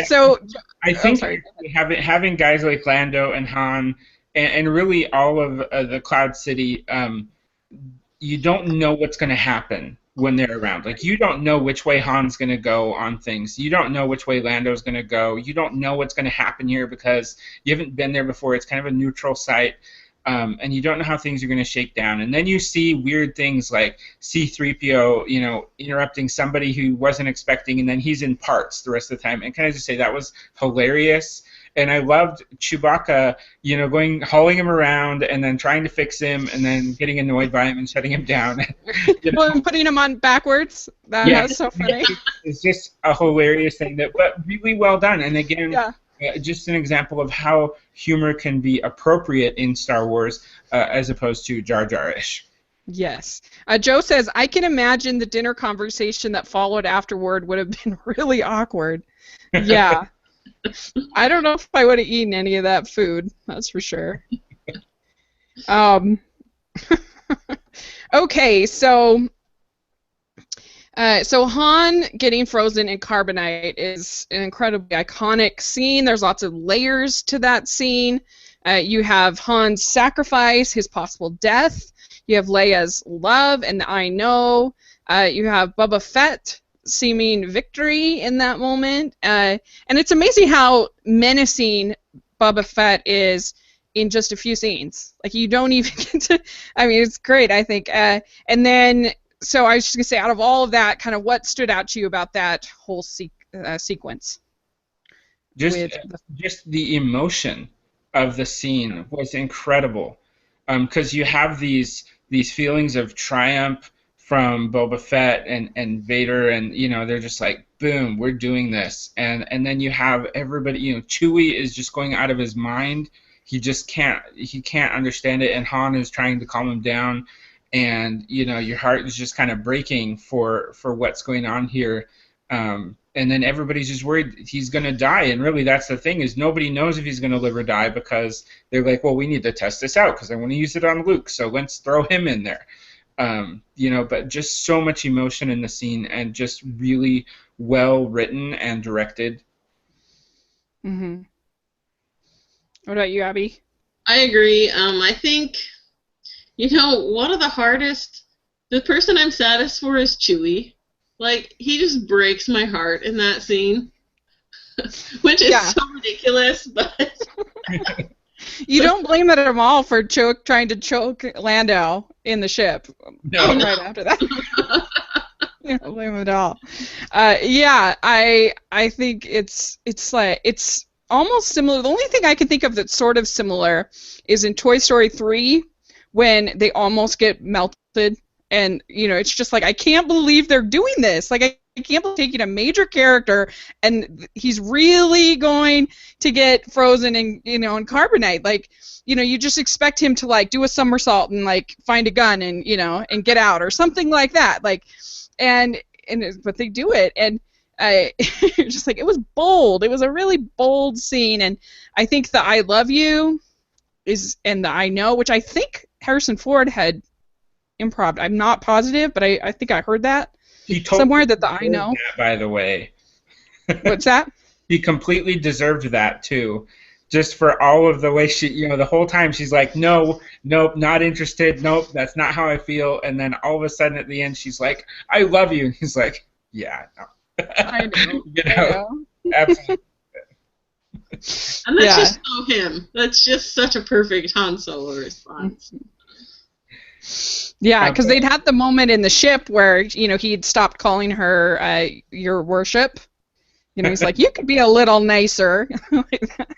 A: So
C: I think having guys like Lando and Han, and really all of the Cloud City, you don't know what's going to happen when they're around. Like, you don't know which way Han's going to go on things. You don't know which way Lando's going to go. You don't know what's going to happen here because you haven't been there before. It's kind of a neutral site, and you don't know how things are going to shake down. And then you see weird things like C-3PO, interrupting somebody who wasn't expecting, and then he's in parts the rest of the time. And can I just say that was hilarious? And I loved Chewbacca, hauling him around and then trying to fix him and then getting annoyed by him and shutting him down.
A: Well, and putting him on backwards. That was so funny.
C: It's just a hilarious thing, but really well done. And again, just an example of how humor can be appropriate in Star Wars as opposed to Jar Jar-ish.
A: Yes. Joe says, I can imagine the dinner conversation that followed afterward would have been really awkward. Yeah. I don't know if I would have eaten any of that food. That's for sure. Okay, so Han getting frozen in carbonite is an incredibly iconic scene. There's lots of layers to that scene. You have Han's sacrifice, his possible death. You have Leia's love and I know. You have Boba Fett seeming victory in that moment. And it's amazing how menacing Boba Fett is in just a few scenes. Like, you don't even get to... I mean, it's great, I think. And then, so I was just going to say, out of all of that, kind of what stood out to you about that whole sequence?
C: Just the emotion of the scene was incredible. Because you have these feelings of triumph from Boba Fett and Vader, and they're just like, boom, we're doing this, and then you have everybody, Chewie is just going out of his mind. He can't understand it, and Han is trying to calm him down, and your heart is just kind of breaking for what's going on here, and then everybody's just worried he's going to die, and really that's the thing, is nobody knows if he's going to live or die, because they're like, well, we need to test this out because I want to use it on Luke, so let's throw him in there. But just so much emotion in the scene and just really well written and directed.
A: Mm-hmm. What about you, Abby?
B: I agree. I think, one of the person I'm saddest for is Chewie. Like, he just breaks my heart in that scene, which is so ridiculous, but...
A: You don't blame it at all for trying to choke Lando in the ship.
C: No.
A: Right after that. You don't blame him at all. I think it's like, it's almost similar. The only thing I can think of that's sort of similar is in Toy Story 3 when they almost get melted insulted. And, it's just like, I can't believe they're doing this. Like, I can't believe taking a major character and he's really going to get frozen in, in carbonite. Like, you just expect him to, like, do a somersault and, like, find a gun and, and get out or something like that. Like, but they do it. And just like, it was bold. It was a really bold scene. And I think the I love you and the I know, which I think Harrison Ford had improv. I'm not positive, but I think I heard that somewhere that the I know.
C: That, by the way.
A: What's that?
C: He completely deserved that too, just for all of the way she, the whole time she's like, no, nope, not interested, nope, that's not how I feel, and then all of a sudden at the end she's like, I love you, and he's like, yeah, no.
A: I know. I know.
C: Absolutely.
B: And that's just so him. That's just such a perfect Han Solo response.
A: Yeah, because they'd had the moment in the ship where, he'd stopped calling her your worship. He's like, you could be a little nicer. Like that.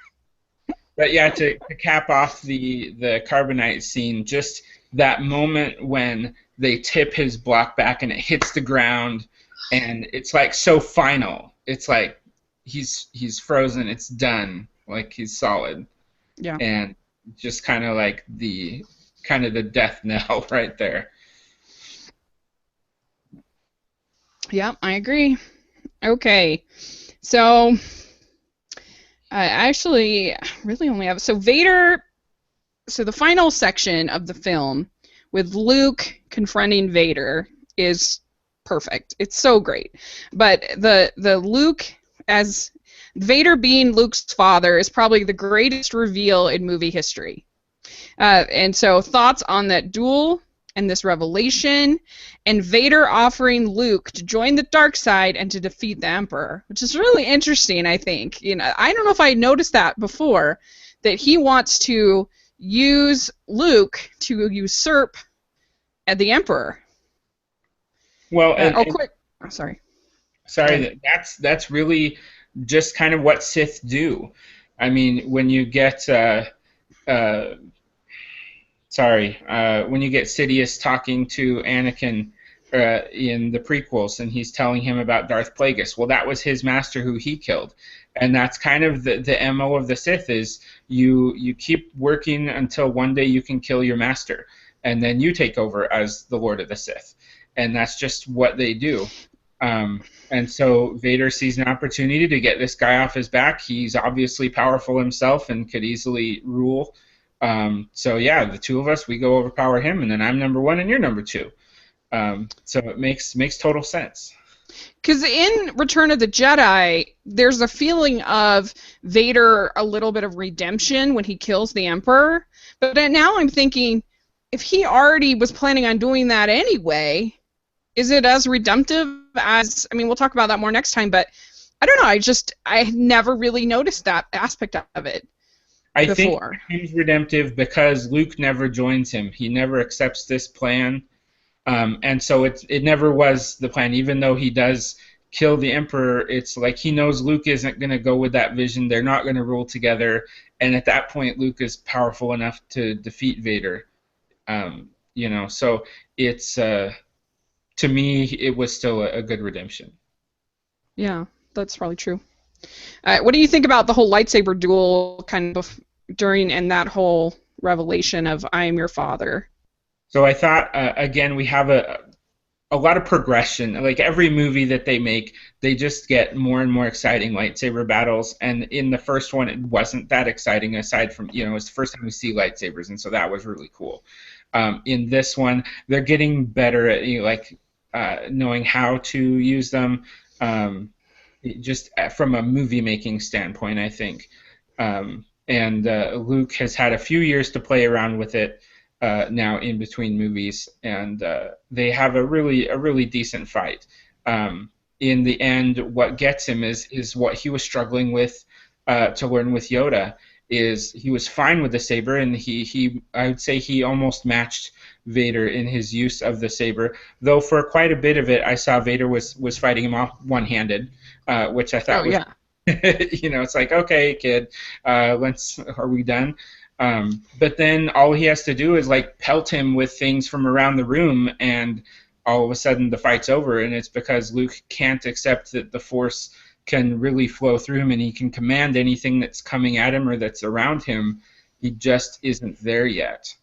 C: But yeah, to cap off the carbonite scene, just that moment when they tip his block back and it hits the ground, and it's like so final. It's like he's frozen. It's done. Like he's solid.
A: Yeah.
C: And just kind of like the death knell right there.
A: Yeah, I agree. Okay, so I actually really only have Vader. So the final section of the film with Luke confronting Vader is perfect. It's so great. But the Luke as Vader being Luke's father is probably the greatest reveal in movie history. And so thoughts on that duel and this revelation, and Vader offering Luke to join the dark side and to defeat the Emperor, which is really interesting, I think. I don't know if I noticed that before, that he wants to use Luke to usurp the Emperor.
C: Well,
A: sorry.
C: Sorry, that's really just kind of what Sith do. I mean, when you get when you get Sidious talking to Anakin in the prequels, and he's telling him about Darth Plagueis. Well, that was his master who he killed, and that's kind of the MO of the Sith is you keep working until one day you can kill your master, and then you take over as the Lord of the Sith, and that's just what they do. And so Vader sees an opportunity to get this guy off his back. He's obviously powerful himself and could easily rule. So yeah, the two of us, we go overpower him, and then I'm number one and you're number two. So it makes total sense.
A: Because in Return of the Jedi, there's a feeling of Vader a little bit of redemption when he kills the Emperor. But now I'm thinking, if he already was planning on doing that anyway, is it as redemptive as... I mean, we'll talk about that more next time, but I don't know. I never really noticed that aspect of it.
C: I think he's redemptive because Luke never joins him. He never accepts this plan, and so it never was the plan. Even though he does kill the Emperor, it's like he knows Luke isn't going to go with that vision. They're not going to rule together, and at that point, Luke is powerful enough to defeat Vader. So it's to me, it was still a good redemption.
A: Yeah, that's probably true. What do you think about the whole lightsaber duel kind of during and that whole revelation of I am your father?
C: So I thought, again, we have a lot of progression. Like every movie that they make, they just get more and more exciting lightsaber battles. And in the first one, it wasn't that exciting aside from, it was the first time we see lightsabers, and so that was really cool. In this one, they're getting better at knowing how to use them. Just from a movie-making standpoint, I think. And Luke has had a few years to play around with it now in between movies, and they have a really decent fight. In the end, what gets him is what he was struggling with to learn with Yoda. Is he was fine with the saber, and I would say he almost matched Vader in his use of the saber. Though for quite a bit of it, I saw Vader was fighting him off one-handed, which I thought You know, it's like, okay, kid, are we done? But then all he has to do is like pelt him with things from around the room, and all of a sudden the fight's over, and it's because Luke can't accept that the Force can really flow through him and he can command anything that's coming at him or that's around him. He just isn't there yet.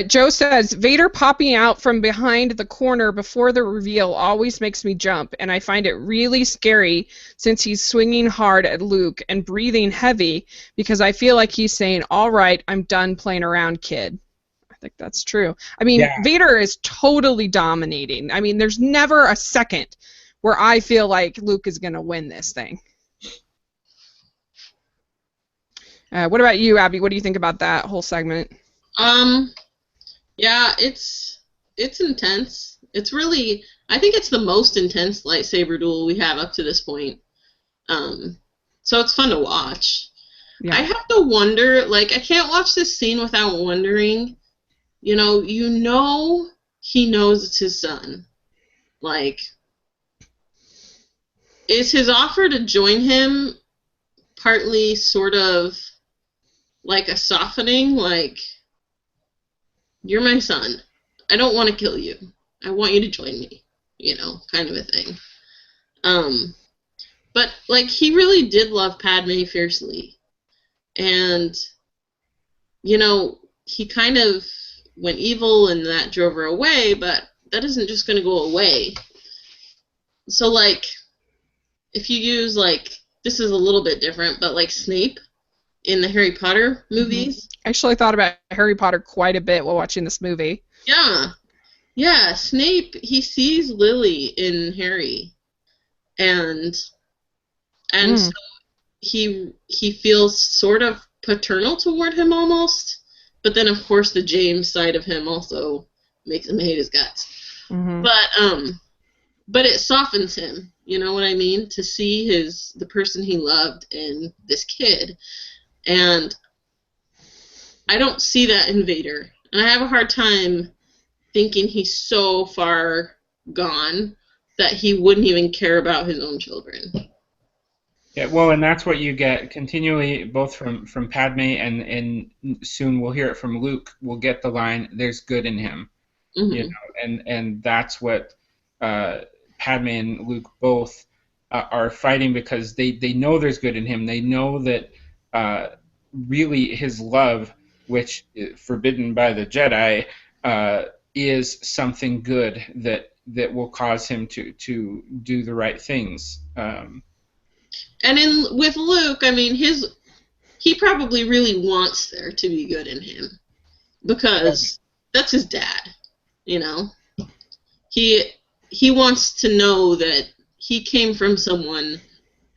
A: Joe says, Vader popping out from behind the corner before the reveal always makes me jump, and I find it really scary since he's swinging hard at Luke and breathing heavy because I feel like he's saying, all right, I'm done playing around, kid. I think that's true. I mean, yeah. Vader is totally dominating. I mean, there's never a second where I feel like Luke is going to win this thing. What about you, Abby? What do you think about that whole segment?
B: Yeah, it's intense. It's really, I think it's the most intense lightsaber duel we have up to this point. So it's fun to watch. Yeah. I have to wonder, like, I can't watch this scene without wondering, you know he knows it's his son. Like, is his offer to join him partly sort of like a softening, like, you're my son. I don't want to kill you. I want you to join me, you know, kind of a thing. But, like, he really did love Padme fiercely. And, you know, he kind of went evil and that drove her away, but that isn't just going to go away. So, like, if you use, like, this is a little bit different, but, like, Snape in the Harry Potter movies.
A: I actually thought about Harry Potter quite a bit while watching this movie.
B: Yeah. Yeah, Snape, he sees Lily in Harry. And so he feels sort of paternal toward him almost. But then, of course, the James side of him also makes him hate his guts. Mm-hmm. But it softens him, you know what I mean? To see the person he loved in this kid. And I don't see that in Vader. And I have a hard time thinking he's so far gone that he wouldn't even care about his own children.
C: Yeah, well, and that's what you get continually, both from Padme and soon we'll hear it from Luke. We'll get the line, "There's good in him," you know, and that's what Padme and Luke both are fighting, because they know there's good in him. They know that really his love, which is forbidden by the Jedi, is something good that will cause him to do the right things.
B: And with Luke, I mean, he probably really wants there to be good in him, because that's his dad, you know. He wants to know that he came from someone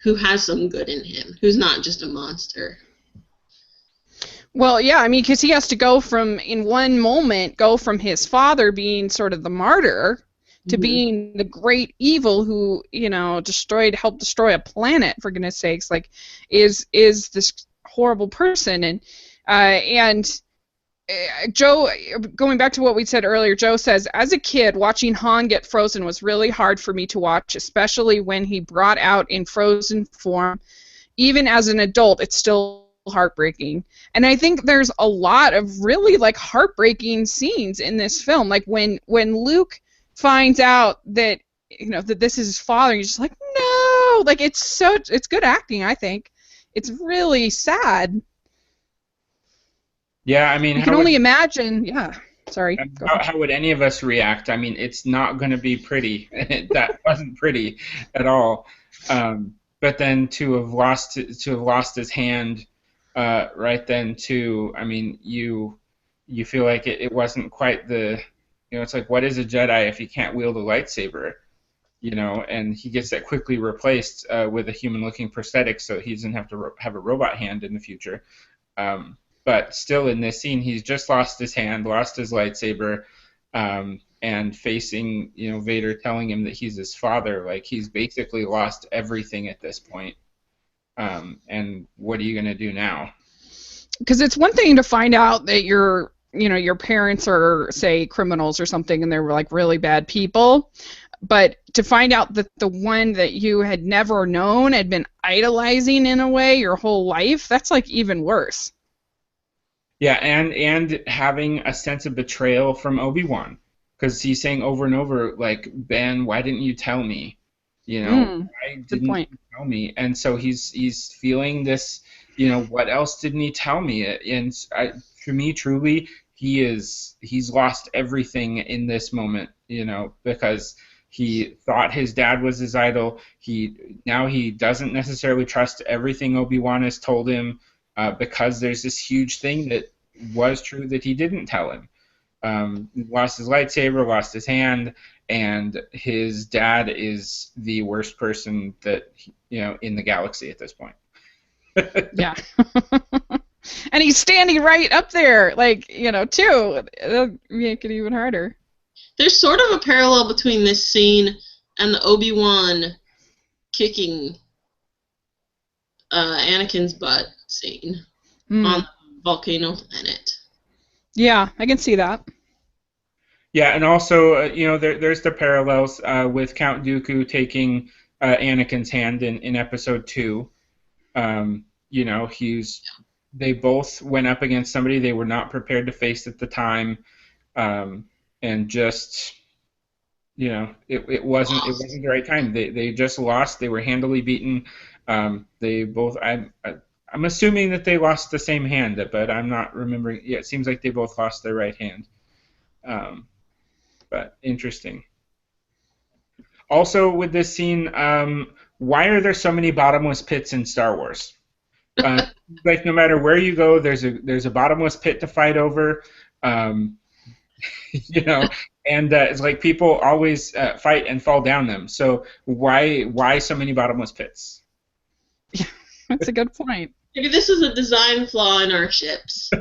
B: who has some good in him, who's not just a monster.
A: Well, yeah, I mean, because he has to in one moment, go from his father being sort of the martyr to being the great evil who, you know, helped destroy a planet, for goodness sakes, like, is this horrible person. And Joe, going back to what we said earlier, Joe says, as a kid, watching Han get frozen was really hard for me to watch, especially when he brought out in frozen form. Even as an adult, it's still heartbreaking. And I think there's a lot of really, like, heartbreaking scenes in this film. Like, when Luke finds out that, you know, that this is his father, he's just like, no! Like, it's good acting, I think. It's really sad.
C: Yeah, I mean,
A: you can only imagine. Yeah, sorry.
C: How would any of us react? I mean, it's not going to be pretty. That wasn't pretty at all. But then to have lost his hand right then too. I mean, you feel like it wasn't quite the, you know, it's like, what is a Jedi if he can't wield a lightsaber? You know, and he gets that quickly replaced with a human-looking prosthetic, so he doesn't have to have a robot hand in the future. But still, in this scene, he's just lost his hand, lost his lightsaber, and facing, you know, Vader telling him that he's his father. Like, he's basically lost everything at this point. And what are you going to do now?
A: Because it's one thing to find out that your parents are, say, criminals or something, and they're, like, really bad people. But to find out that the one that you had never known had been idolizing in a way your whole life, that's like even worse.
C: Yeah, and having a sense of betrayal from Obi-Wan, because he's saying over and over, like, Ben, why didn't you tell me? You know, why
A: Good
C: didn't
A: point.
C: you tell me? And so he's feeling this, you know, what else didn't he tell me? And to me, truly, he's lost everything in this moment, you know, because he thought his dad was his idol. Now he doesn't necessarily trust everything Obi-Wan has told him, because there's this huge thing that was true that he didn't tell him. Lost his lightsaber, lost his hand, and his dad is the worst person that in the galaxy at this point.
A: Yeah. And he's standing right up there, like, too. That'll make it even harder.
B: There's sort of a parallel between this scene and the Obi-Wan kicking Anakin's butt scene on the volcano planet.
A: Yeah, I can see that.
C: Yeah, and also, there's the parallels with Count Dooku taking Anakin's hand in Episode 2. They both went up against somebody they were not prepared to face at the time, and just, it wasn't the right time. They just lost. They were handily beaten. They both. I'm assuming that they lost the same hand, but I'm not remembering. Yeah, it seems like they both lost their right hand. But interesting. Also, with this scene, why are there so many bottomless pits in Star Wars? Like, no matter where you go, there's a bottomless pit to fight over. And it's like people always fight and fall down them. So why so many bottomless pits?
A: Yeah, that's a good point.
B: Maybe this is a design flaw in our ships.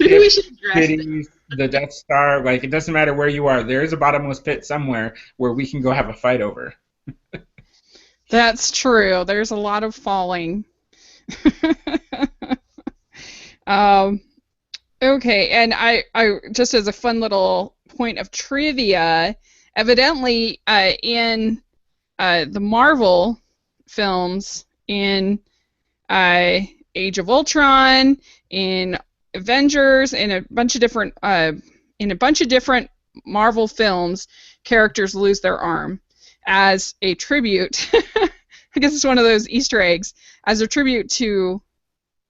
B: Maybe we should address it.
C: The Death Star, like, it doesn't matter where you are. There is a bottomless pit somewhere where we can go have a fight over.
A: That's true. There's a lot of falling. Okay, and I just as a fun little point of trivia, evidently in the Marvel films, in Age of Ultron, in Avengers, in a bunch of different Marvel films, characters lose their arm as a tribute. I guess it's one of those Easter eggs, as a tribute to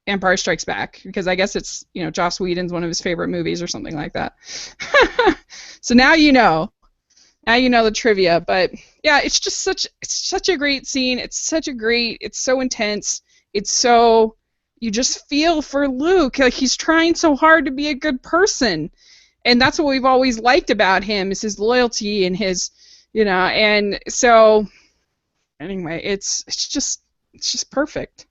A: Empire Strikes Back, because I guess it's Joss Whedon's one of his favorite movies or something like that. So now you know the trivia. But yeah, it's such a great scene. It's so intense. It's so, you just feel for Luke, like he's trying so hard to be a good person, and that's what we've always liked about him, is his loyalty and his, and so anyway, it's just perfect.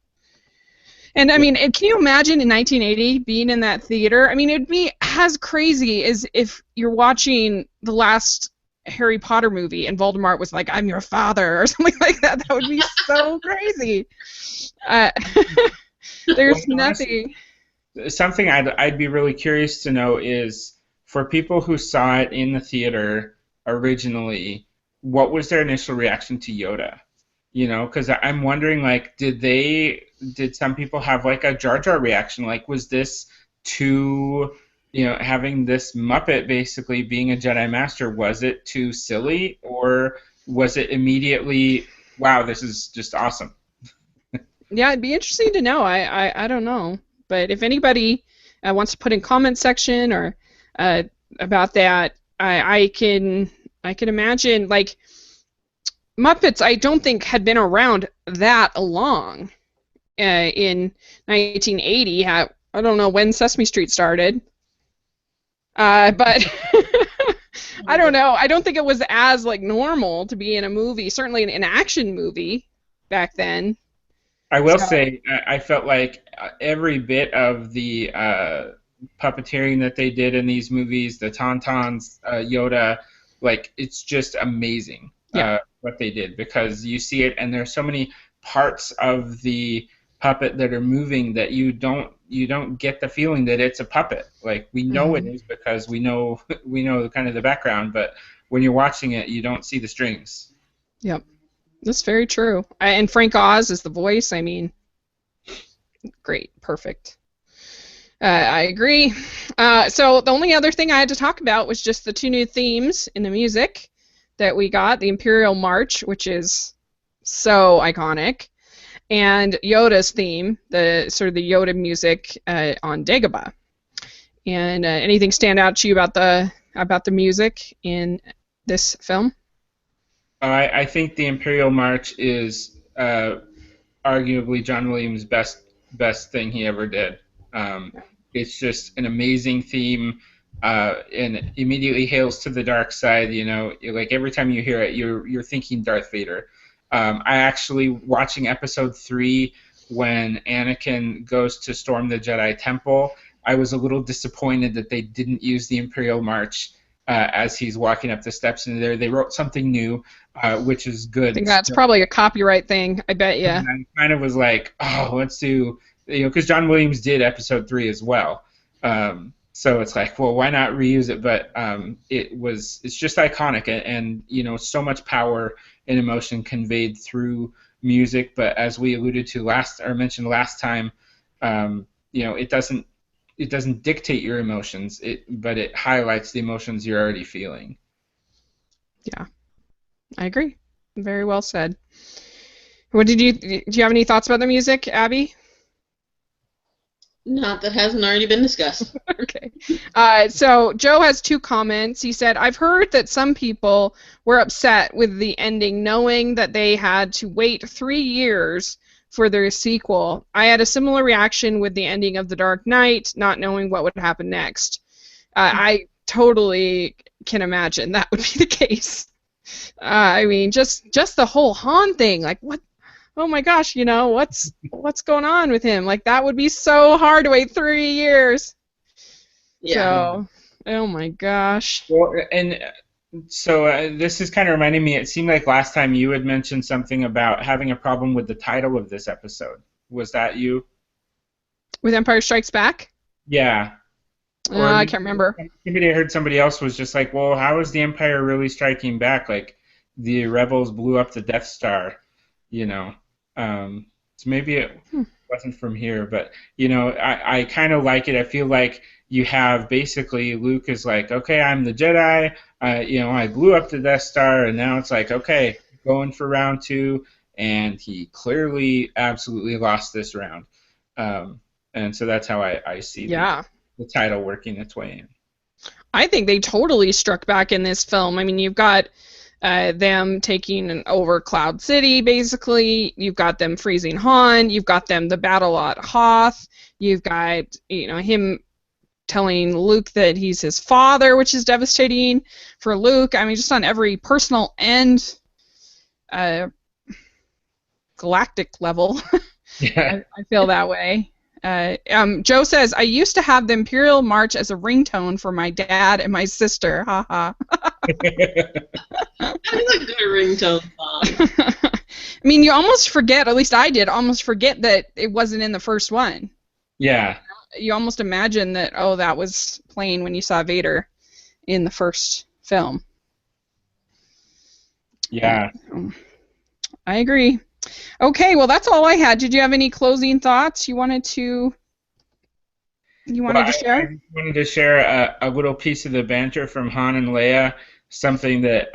A: And I mean, can you imagine in 1980 being in that theater? I mean, it'd be as crazy as if you're watching the last Harry Potter movie and Voldemort was like, "I'm your father," or something like that. That would be so crazy. There's nothing.
C: Something I'd be really curious to know is, for people who saw it in the theater originally, what was their initial reaction to Yoda? Because I'm wondering, like, did some people have like a Jar Jar reaction? Like, was this too, having this Muppet basically being a Jedi Master, was it too silly, or was it immediately, wow, this is just awesome?
A: Yeah, it'd be interesting to know. I don't know, but if anybody wants to put in comment section or about that, I can imagine, like, Muppets, I don't think had been around that long in 1980. I don't know when Sesame Street started, but I don't know. I don't think it was as like normal to be in a movie, certainly an action movie back then.
C: I will say I felt like every bit of the puppeteering that they did in these movies, the Tauntauns, Yoda, like, it's just amazing.
A: Yeah.
C: What they did, because you see it, and there's so many parts of the puppet that are moving that you don't get the feeling that it's a puppet. Like we know it is because we know kind of the background, but when you're watching it, you don't see the strings.
A: Yep, that's very true. And Frank Oz is the voice. I mean, great, perfect. I agree. So the only other thing I had to talk about was just the 2 new themes in the music that we got: the Imperial March, which is so iconic, and Yoda's theme, the sort of the Yoda music on Dagobah. And anything stand out to you about the music in this film?
C: I think the Imperial March is arguably John Williams' best thing he ever did. It's just an amazing theme, and immediately hails to the dark side. You know, like every time you hear it, you're thinking Darth Vader. I actually, watching Episode 3 when Anakin goes to storm the Jedi Temple, I was a little disappointed that they didn't use the Imperial March as he's walking up the steps into there. They wrote something new, which is good.
A: I think that's probably a copyright thing, I bet you.
C: And I kind of was like, oh, let's do, because John Williams did Episode 3 as well. So it's like, well, why not reuse it? But it's just iconic, and so much power and emotion conveyed through music. But as we alluded to mentioned last time, it doesn't dictate your emotions, but it highlights the emotions you're already feeling.
A: Yeah, I agree. Very well said. Do you have any thoughts about the music, Abby?
B: Not that hasn't already been discussed.
A: Okay. So Joe has 2 comments. He said, I've heard that some people were upset with the ending, knowing that they had to wait 3 years for their sequel. I had a similar reaction with the ending of The Dark Knight, not knowing what would happen next. I totally can imagine that would be the case. I mean, just the whole Han thing, like what? Oh my gosh, what's going on with him? Like that would be so hard to wait 3 years. Yeah. So, oh my gosh.
C: Well, and so this is kind of reminding me. It seemed like last time you had mentioned something about having a problem with the title of this episode. Was that you?
A: With Empire Strikes Back?
C: Yeah.
A: I can't remember.
C: Maybe I heard somebody else was just like, well, how is the Empire really striking back? Like, the rebels blew up the Death Star, So maybe it wasn't from here, but, I kind of like it. I feel like you have basically Luke is like, okay, I'm the Jedi. I blew up the Death Star, and now it's like, okay, going for round 2, and he clearly absolutely lost this round. And so that's how I see the title working its way in.
A: I think they totally struck back in this film. I mean, you've got them taking over Cloud City, basically. You've got them freezing Han. You've got them the battle at Hoth. You've got him telling Luke that he's his father, which is devastating for Luke. I mean, just on every personal and galactic level.
C: Yeah.
A: I feel that way. Joe says, I used to have the Imperial March as a ringtone for my dad and my sister. Ha ha.
B: That's a good ringtone song.
A: I mean, you almost forget, at least I did, almost forget that it wasn't in the first one.
C: Yeah.
A: You almost imagine that, that was playing when you saw Vader in the first film.
C: Yeah.
A: I agree. Okay, well, that's all I had. Did you have any closing thoughts you wanted to share?
C: I wanted to share a little piece of the banter from Han and Leia, something that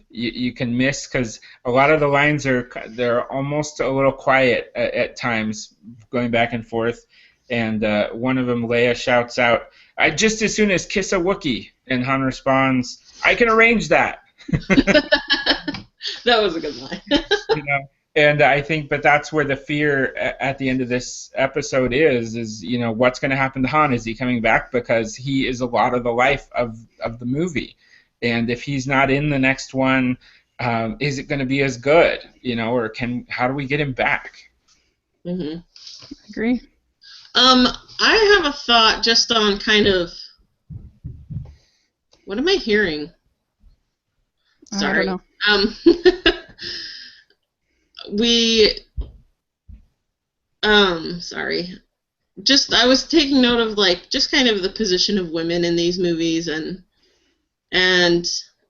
C: you can miss because a lot of the lines they're almost a little quiet at times, going back and forth. And one of them, Leia shouts out, "I'd just as soon as kiss a Wookiee," and Han responds, "I can arrange that."
B: That was a good line.
C: And I think, but that's where the fear at the end of this episode is what's going to happen to Han? Is he coming back? Because he is a lot of the life of the movie. And if he's not in the next one, is it going to be as good? Or how do we get him back?
B: Mm-hmm.
A: I agree.
B: I have a thought just on kind of, what am I hearing? Sorry.
A: I don't know.
B: sorry. Just I was taking note of like just kind of the position of women in these movies, and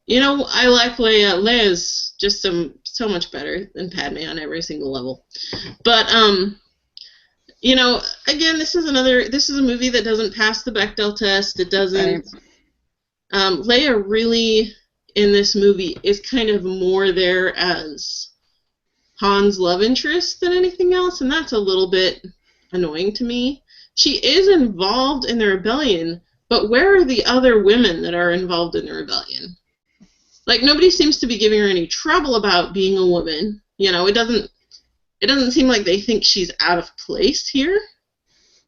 B: you know, I like Leia. Leia's just so much better than Padme on every single level. But you know, again, this is a movie that doesn't pass the Bechdel test. It doesn't. Leia really in this movie is kind of more there as Han's love interest than anything else, and that's a little bit annoying to me. She is involved in the rebellion, but where are the other women that are involved in the rebellion? Like, nobody seems to be giving her any trouble about being a woman. You know, it doesn't seem like they think she's out of place here.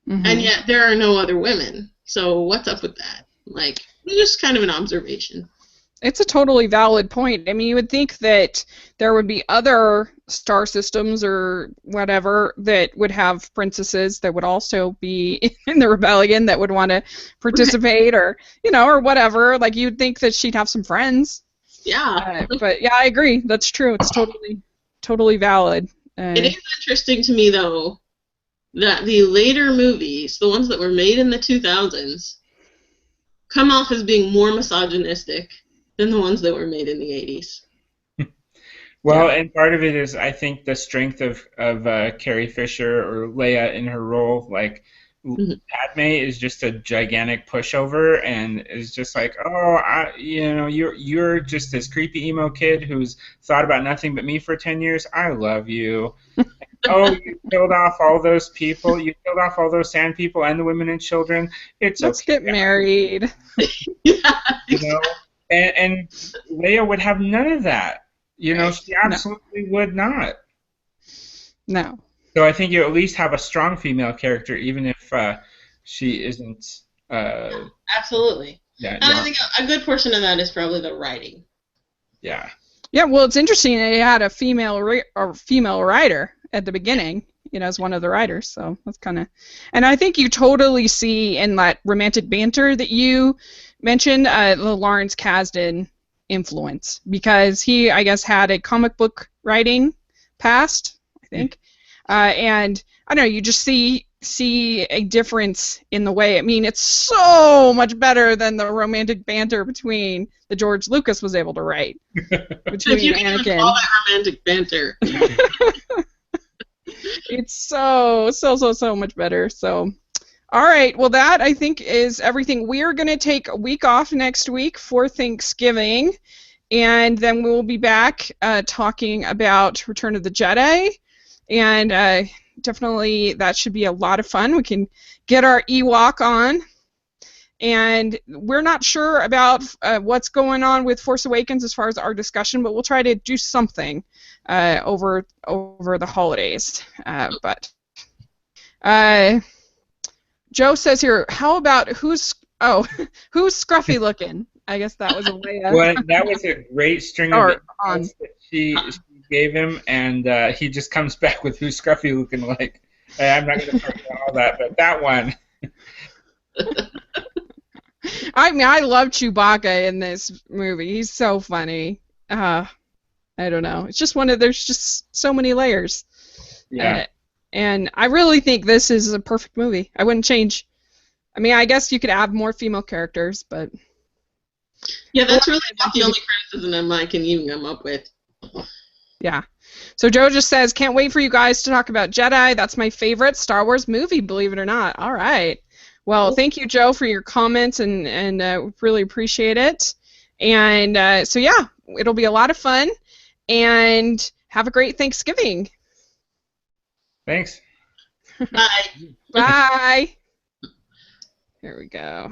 B: Mm-hmm. And yet there are no other women. So what's up with that? Like, it's just kind of an observation.
A: It's a totally valid point. I mean, you would think that there would be other star systems or whatever that would have princesses that would also be in the rebellion that would want to participate, or, you know, or whatever. Like, you'd think that she'd have some friends.
B: Yeah.
A: But yeah, I agree. That's true. It's totally valid.
B: It is interesting to me, though, that the later movies, the ones that were made in the 2000s, come off as being more misogynistic than the ones that were made in the 80s.
C: Well, and part of it is, I think, the strength of Carrie Fisher or Leia in her role. Like, Padme is just a gigantic pushover, and is just like, oh, you know, you're just this creepy emo kid who's thought about nothing but me for 10 years. I love you. Oh, you killed off all those people. You killed off all those sand people and the women and children. Let's
A: get married.
B: Yeah,
C: you know, and Leia would have none of that. You know, she absolutely would not.
A: No.
C: So I think you at least have a strong female character, even if she isn't.
B: Absolutely.
C: Yeah.
B: And I think a good portion of that is probably the writing.
C: Yeah.
A: Yeah. Well, it's interesting. They had a female writer at the beginning, you know, as one of the writers. So that's kind of, and I think you totally see in that romantic banter that you mentioned the Lawrence Kasdan influence, because he, I guess, had a comic book writing past, I think. And I don't know, you just see a difference in the way. I mean, it's so much better than the romantic banter between that George Lucas was able to write between
B: if you
A: Anakin.
B: Can call that romantic banter.
A: It's so much better. So, all right. Well, that I think is everything. We are going to take a week off next week for Thanksgiving, and then we will be back talking about Return of the Jedi. And definitely that should be a lot of fun. We can get our Ewok on. And we're not sure about what's going on with Force Awakens as far as our discussion, but we'll try to do something over the holidays. But Joe says here, how about who's scruffy looking? I guess that was a way of...
C: Well, that was a great string of that she gave him, and he just comes back with who's scruffy looking like. I'm not going to talk about all that, but that one.
A: I mean, I love Chewbacca in this movie. He's so funny. I don't know. It's just there's just so many layers.
C: Yeah.
A: And I really think this is a perfect movie. I wouldn't change. I mean, I guess you could add more female characters, but...
B: Yeah, that's really about the only criticism I can even come up with.
A: Yeah. So Joe just says, can't wait for you guys to talk about Jedi. That's my favorite Star Wars movie, believe it or not. All right. Well, thank you, Joe, for your comments, and really appreciate it. And so, yeah, it'll be a lot of fun. And have a great Thanksgiving.
C: Thanks.
B: Bye.
A: Bye. Here we go.